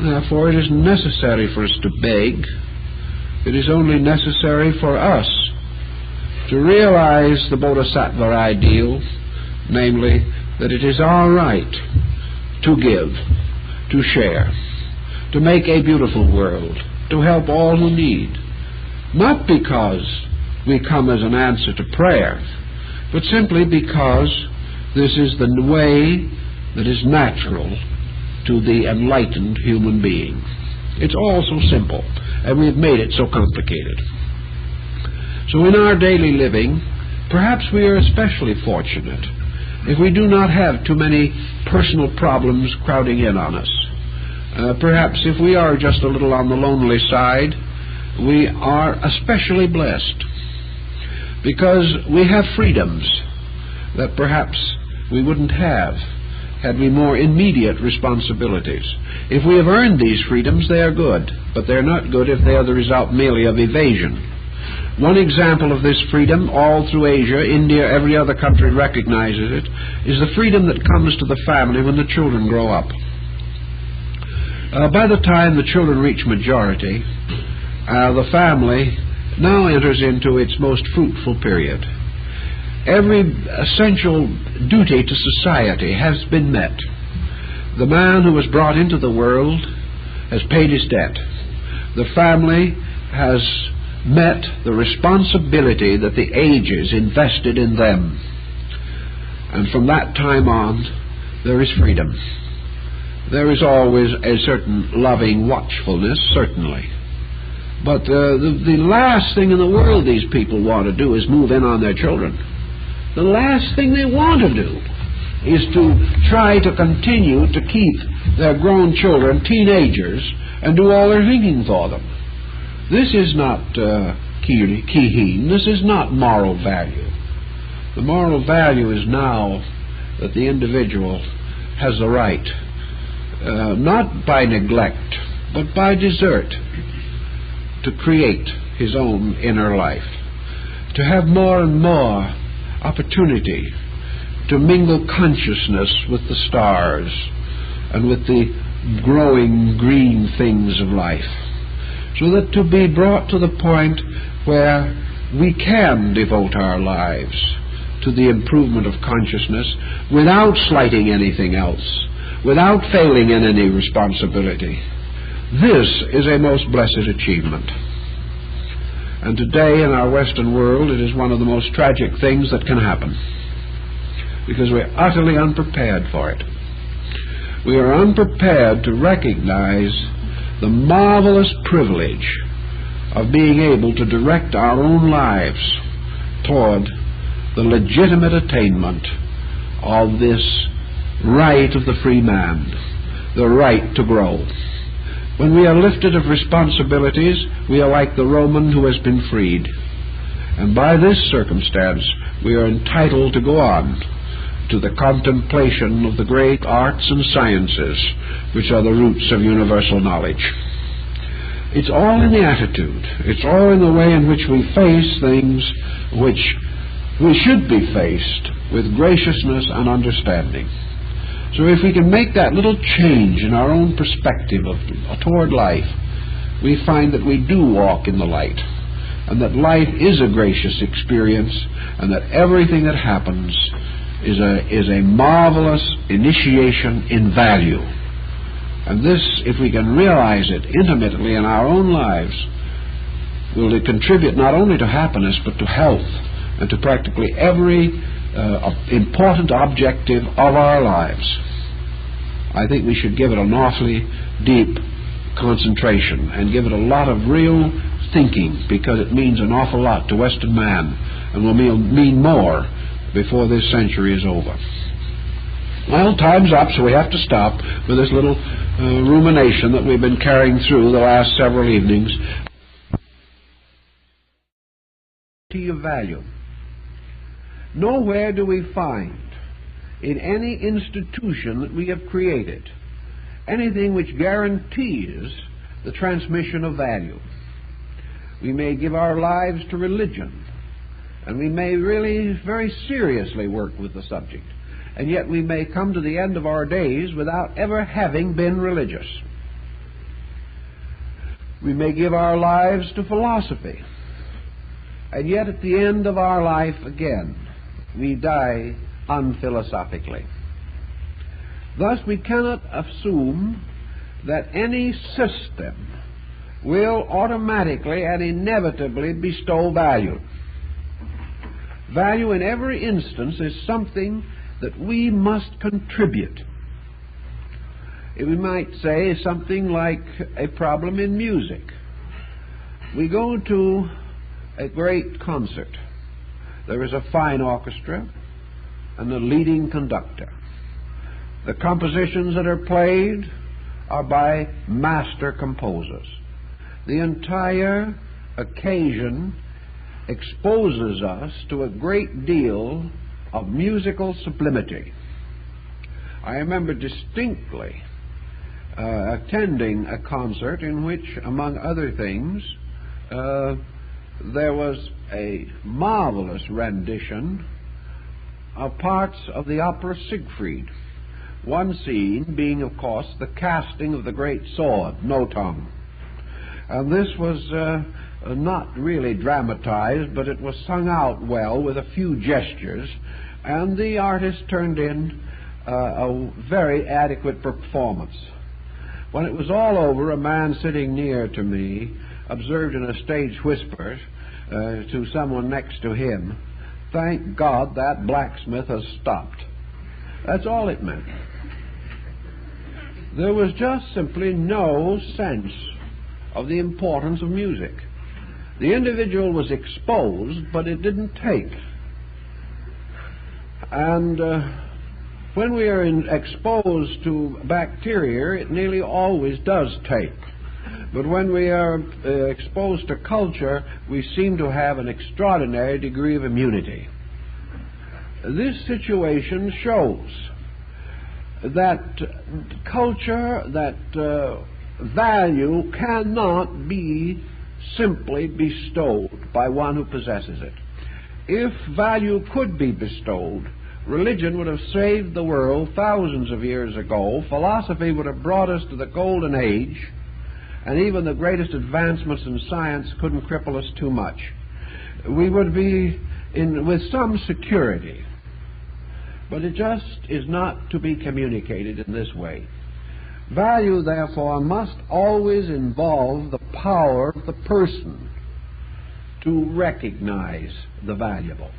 Therefore, it is necessary for us to beg. It is only necessary for us to realize the Bodhisattva ideal, namely, that it is our right to give, to share, to make a beautiful world, to help all who need, not because we come as an answer to prayer, but simply because this is the way that is natural to the enlightened human being. It's all so simple, and we've made it so complicated. So in our daily living, perhaps we are especially fortunate if we do not have too many personal problems crowding in on us. Perhaps if we are just a little on the lonely side, we are especially blessed because we have freedoms that perhaps we wouldn't have had we more immediate responsibilities. If we have earned these freedoms, they are good, but they're not good if they are the result merely of evasion. One example of this freedom, all through Asia, India, every other country recognizes it, is the freedom that comes to the family when the children grow up. By the time the children reach majority, the family now enters into its most fruitful period. Every essential duty to society has been met. The man who was brought into the world has paid his debt. The family has met the responsibility that the ages invested in them. And from that time on, there is freedom. There is always a certain loving watchfulness, certainly. But the last thing in the world these people want to do is move in on their children. The last thing they want to do is to try to continue to keep their grown children teenagers and do all their thinking for them. This is not kiheen. This is not moral value. The moral value is now that the individual has the right, not by neglect, but by desert, to create his own inner life, to have more and more opportunity to mingle consciousness with the stars and with the growing green things of life, so that to be brought to the point where we can devote our lives to the improvement of consciousness without slighting anything else, without failing in any responsibility. This is a most blessed achievement. And today in our Western world, it is one of the most tragic things that can happen, because we're utterly unprepared for it. We are unprepared to recognize the marvelous privilege of being able to direct our own lives toward the legitimate attainment of this right of the free man, the right to grow. When we are lifted of responsibilities, we are like the Roman who has been freed. And by this circumstance, we are entitled to go on to the contemplation of the great arts and sciences, which are the roots of universal knowledge. It's all in the attitude. It's all in the way in which we face things which we should be faced with graciousness and understanding. So if we can make that little change in our own perspective toward life, we find that we do walk in the light, and that life is a gracious experience, and that everything that happens is a marvelous initiation in value. And this, if we can realize it intimately in our own lives, will contribute not only to happiness but to health and to practically every important objective of our lives. I think we should give it an awfully deep concentration and give it a lot of real thinking, because it means an awful lot to Western man and will mean more before this century is over. Well, time's up, so we have to stop with this little rumination that we've been carrying through the last several evenings. Of value. Nowhere do we find in any institution that we have created anything which guarantees the transmission of value. We may give our lives to religion, and we may really very seriously work with the subject, and yet we may come to the end of our days without ever having been religious. We may give our lives to philosophy, and yet at the end of our life again we die unphilosophically. Thus we cannot assume that any system will automatically and inevitably bestow value. Value in every instance is something that we must contribute. We might say something like a problem in music. We go to a great concert. There is a fine orchestra and a leading conductor. The compositions that are played are by master composers. The entire occasion exposes us to a great deal of musical sublimity. I remember distinctly attending a concert in which, among other things, there was a marvelous rendition of parts of the opera Siegfried. One scene being, of course, the casting of the great sword, Nothung. And this was not really dramatized, but it was sung out well with a few gestures, and the artist turned in a very adequate performance. When it was all over, a man sitting near to me observed in a stage whisper to someone next to him, "Thank God that blacksmith has stopped." That's all it meant. There was just simply no sense of the importance of music. The individual was exposed, but it didn't take. And when we are exposed to bacteria, it nearly always does take. But when we are exposed to culture, we seem to have an extraordinary degree of immunity. This situation shows that culture, that value cannot be simply bestowed by one who possesses it. If value could be bestowed, religion would have saved the world thousands of years ago. Philosophy would have brought us to the golden age, and even the greatest advancements in science couldn't cripple us too much. We would be with some security. But it just is not to be communicated in this way. Value, therefore, must always involve the power of the person to recognize the valuable,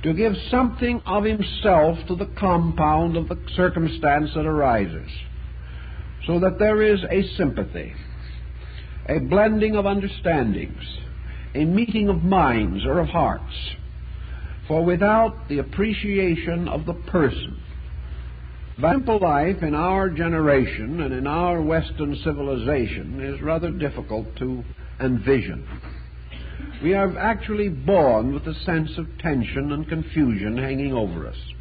to give something of himself to the compound of the circumstance that arises, so that there is a sympathy, a blending of understandings, a meeting of minds or of hearts. For without the appreciation of the person, simple life in our generation and in our Western civilization is rather difficult to envision. We are actually born with a sense of tension and confusion hanging over us.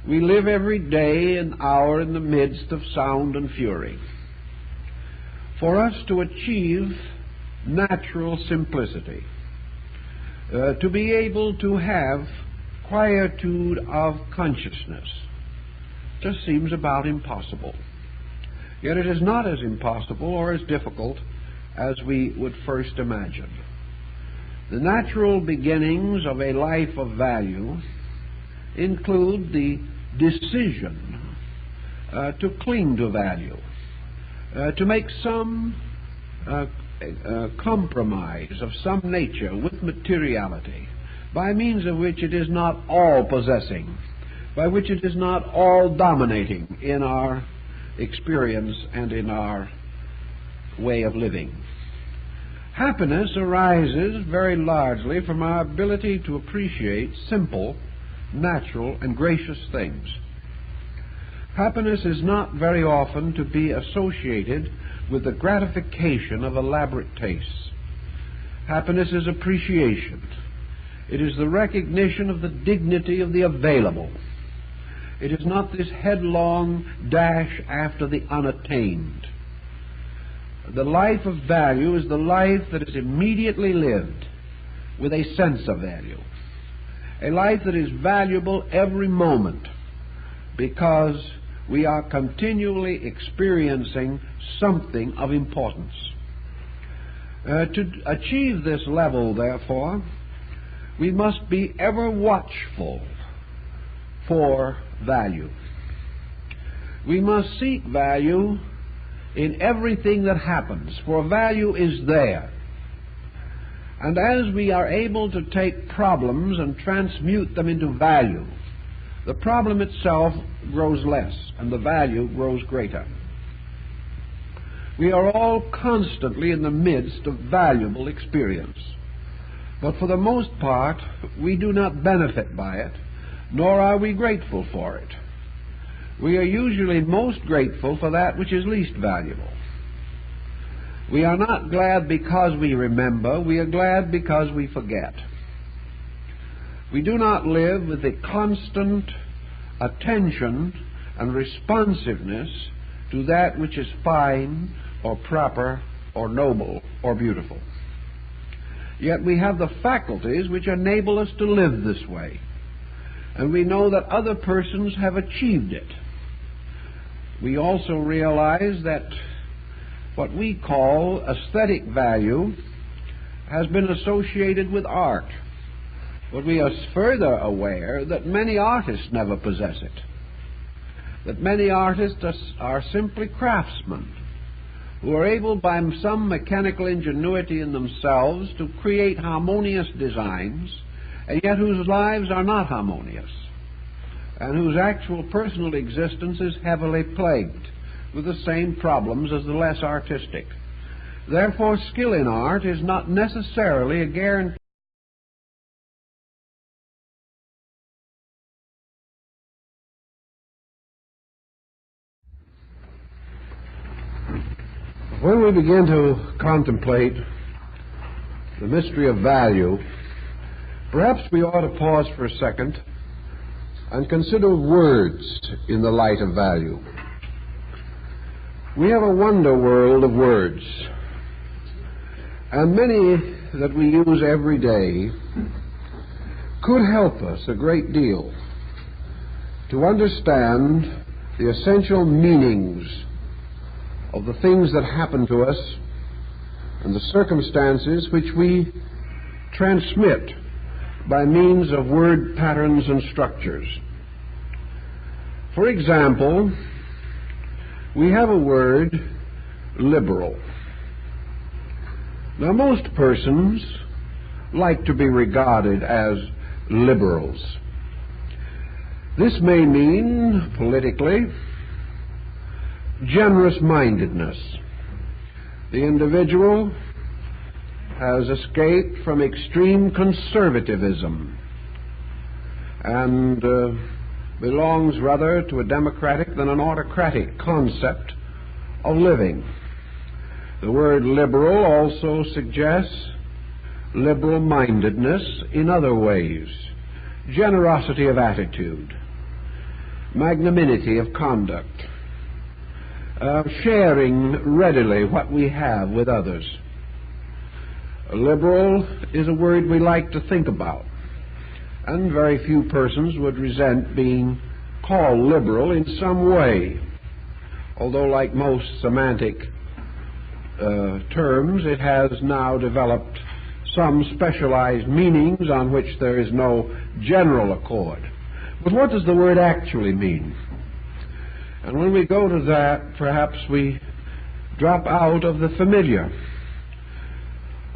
We live every day and hour in the midst of sound and fury. For us to achieve natural simplicity, to be able to have quietude of consciousness, just seems about impossible. Yet it is not as impossible or as difficult as we would first imagine. The natural beginnings of a life of value include the decision to cling to value, to make some compromise of some nature with materiality, by means of which it is not all possessing, by which it is not all dominating in our experience and in our way of living. Happiness arises very largely from our ability to appreciate simple, natural, and gracious things. Happiness is not very often to be associated with the gratification of elaborate tastes. Happiness is appreciation. It is the recognition of the dignity of the available. It is not this headlong dash after the unattained. The life of value is the life that is immediately lived with a sense of value. A life that is valuable every moment because we are continually experiencing something of importance. To achieve this level, therefore, we must be ever watchful for value. We must seek value in everything that happens, for value is there. And as we are able to take problems and transmute them into value, the problem itself grows less and the value grows greater. We are all constantly in the midst of valuable experience, but for the most part we do not benefit by it, nor are we grateful for it. We are usually most grateful for that which is least valuable. We are not glad because we remember, we are glad because we forget. We do not live with the constant attention and responsiveness to that which is fine or proper or noble or beautiful. Yet we have the faculties which enable us to live this way. And we know that other persons have achieved it. We also realize that what we call aesthetic value has been associated with art. But we are further aware that many artists never possess it. That many artists are simply craftsmen who are able by some mechanical ingenuity in themselves to create harmonious designs, and yet whose lives are not harmonious, and whose actual personal existence is heavily plagued with the same problems as the less artistic. Therefore, skill in art is not necessarily a guarantee. When we begin to contemplate the mystery of value, perhaps we ought to pause for a second and consider words in the light of value. We have a wonder world of words, and many that we use every day could help us a great deal to understand the essential meanings of the things that happen to us and the circumstances which we transmit by means of word patterns and structures. For example, we have a word, liberal. Now, most persons like to be regarded as liberals. This may mean, politically, generous-mindedness. The individual has escaped from extreme conservatism and belongs rather to a democratic than an autocratic concept of living. The word liberal also suggests liberal-mindedness in other ways, generosity of attitude, magnanimity of conduct, sharing readily what we have with others. Liberal is a word we like to think about, and very few persons would resent being called liberal in some way, although like most semantic terms, it has now developed some specialized meanings on which there is no general accord. But what does the word actually mean? And when we go to that, perhaps we drop out of the familiar.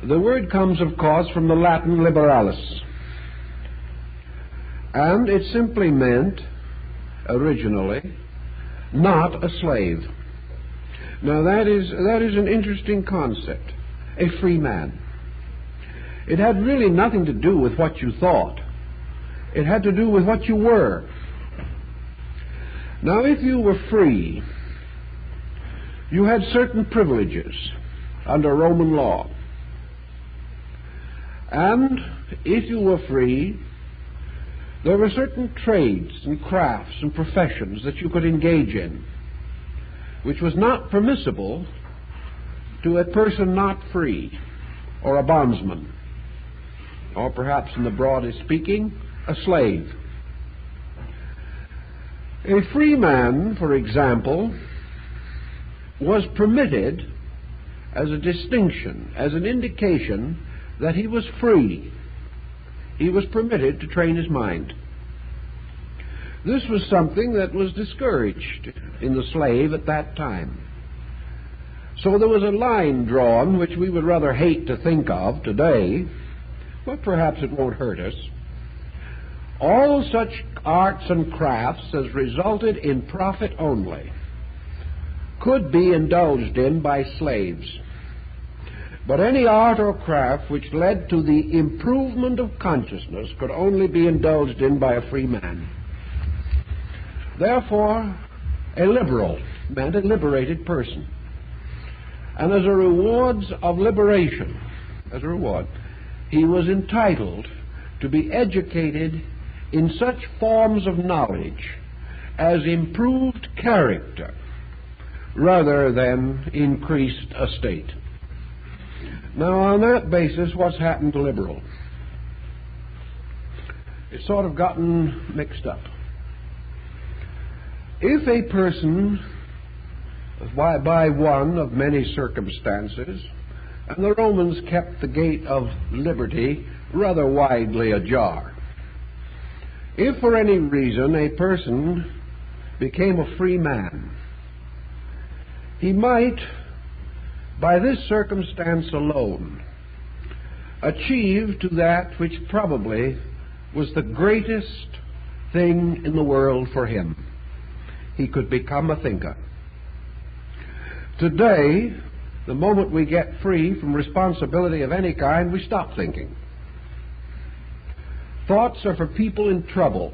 The word comes, of course, from the Latin liberalis, and it simply meant, originally, not a slave. Now that is an interesting concept, a free man. It had really nothing to do with what you thought. It had to do with what you were. Now, if you were free, you had certain privileges under Roman law. And if you were free, there were certain trades and crafts and professions that you could engage in, which was not permissible to a person not free, or a bondsman, or perhaps in the broadest speaking, a slave. A free man, for example, was permitted as a distinction, as an indication that he was free. He was permitted to train his mind. This was something that was discouraged in the slave at that time. So there was a line drawn, which we would rather hate to think of today, but perhaps it won't hurt us. All such arts and crafts as resulted in profit only could be indulged in by slaves. But any art or craft which led to the improvement of consciousness could only be indulged in by a free man. Therefore, a liberal meant a liberated person. And as a reward of liberation, he was entitled to be educated in such forms of knowledge as improved character rather than increased estate. Now, on that basis, what's happened to liberal? It's sort of gotten mixed up. If a person, by one of many circumstances, and the Romans kept the gate of liberty rather widely ajar, if for any reason a person became a free man, he might, by this circumstance alone, achieve to that which probably was the greatest thing in the world for him. He could become a thinker. Today, the moment we get free from responsibility of any kind, we stop thinking. Thoughts are for people in trouble.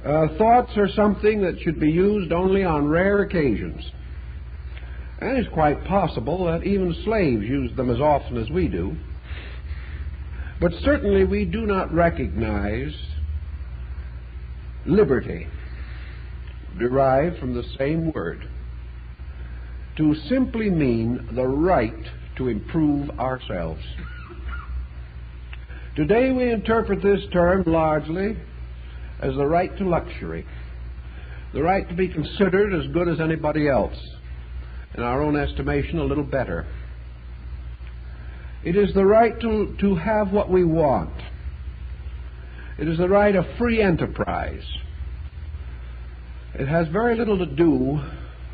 Thoughts are something that should be used only on rare occasions. And it's quite possible that even slaves use them as often as we do. But certainly we do not recognize liberty, derived from the same word, to simply mean the right to improve ourselves. Today we interpret this term largely as the right to luxury, the right to be considered as good as anybody else, in our own estimation a little better. It is the right to have what we want. It is the right of free enterprise. It has very little to do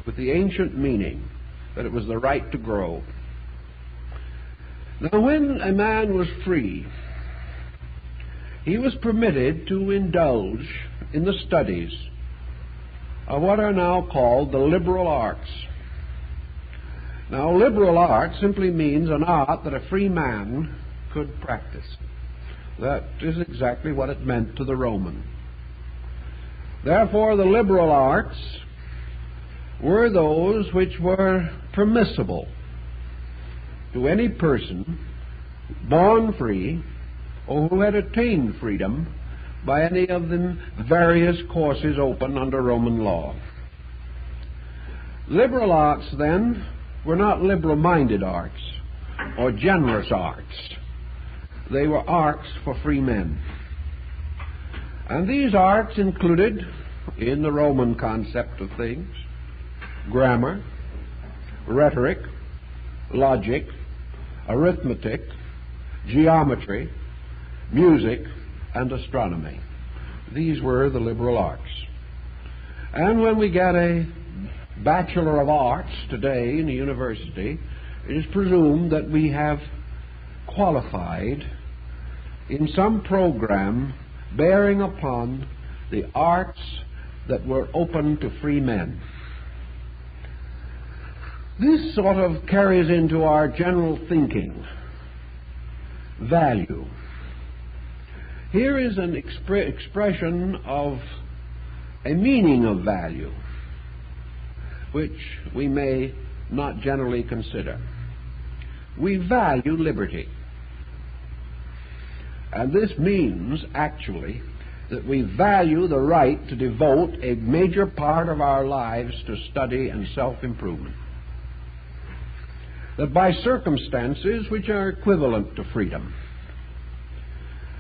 with the ancient meaning that it was the right to grow. Now, when a man was free, he was permitted to indulge in the studies of what are now called the liberal arts. Now, liberal art simply means an art that a free man could practice. That is exactly what it meant to the Roman. Therefore, the liberal arts were those which were permissible to any person born free or who had attained freedom by any of the various courses open under Roman law. Liberal arts, then, were not liberal-minded arts or generous arts. They were arts for free men. And these arts included, in the Roman concept of things, grammar, rhetoric, logic, arithmetic, geometry, music, and astronomy. These were the liberal arts. And when we get a Bachelor of Arts today in a university, it is presumed that we have qualified in some program bearing upon the arts that were open to free men. This sort of carries into our general thinking value. Here is an expression of a meaning of value which we may not generally consider. We value liberty. And this means, actually, that we value the right to devote a major part of our lives to study and self-improvement. That by circumstances which are equivalent to freedom,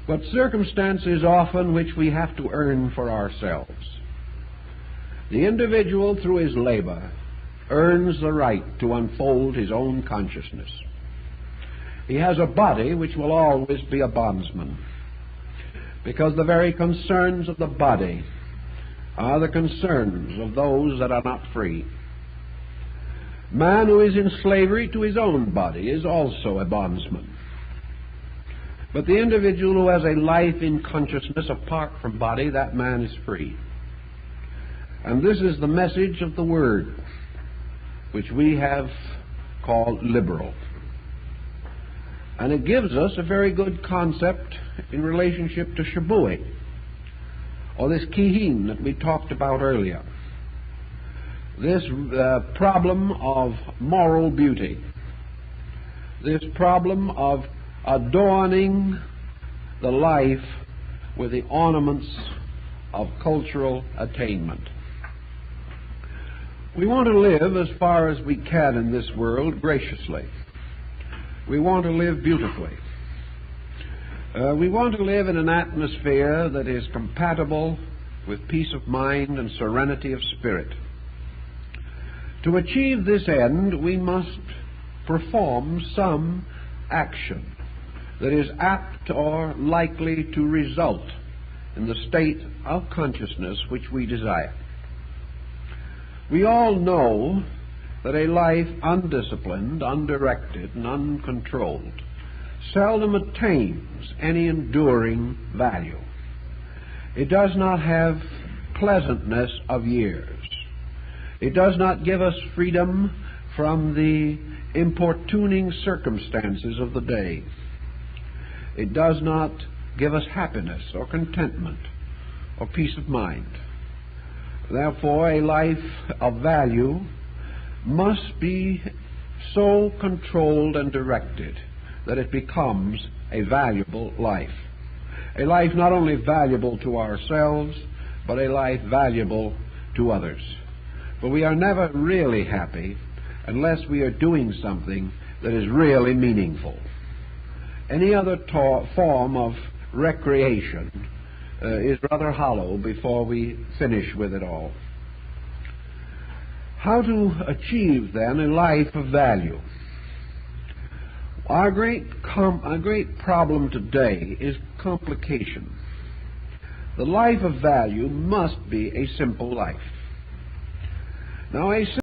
but circumstances often which we have to earn for ourselves, the individual, through his labor, earns the right to unfold his own consciousness. He has a body which will always be a bondsman, because the very concerns of the body are the concerns of those that are not free. Man who is in slavery to his own body is also a bondsman. But the individual who has a life in consciousness apart from body, that man is free. And this is the message of the Word, which we have called liberal. And it gives us a very good concept in relationship to Shabui, or this kihin that we talked about earlier. This problem of moral beauty, this problem of adorning the life with the ornaments of cultural attainment. We want to live as far as we can in this world graciously. We want to live beautifully. We want to live in an atmosphere that is compatible with peace of mind and serenity of spirit. To achieve this end, we must perform some action that is apt or likely to result in the state of consciousness which we desire. We all know that a life undisciplined, undirected, and uncontrolled seldom attains any enduring value. It does not have pleasantness of years. It does not give us freedom from the importuning circumstances of the day. It does not give us happiness or contentment or peace of mind. Therefore, a life of value must be so controlled and directed that it becomes a valuable life. A life not only valuable to ourselves, but a life valuable to others. For we are never really happy unless we are doing something that is really meaningful. Any other form of recreation is rather hollow before we finish with it all. How to achieve, then, a life of value? Our great problem today is complication. The life of value must be a simple life. Now,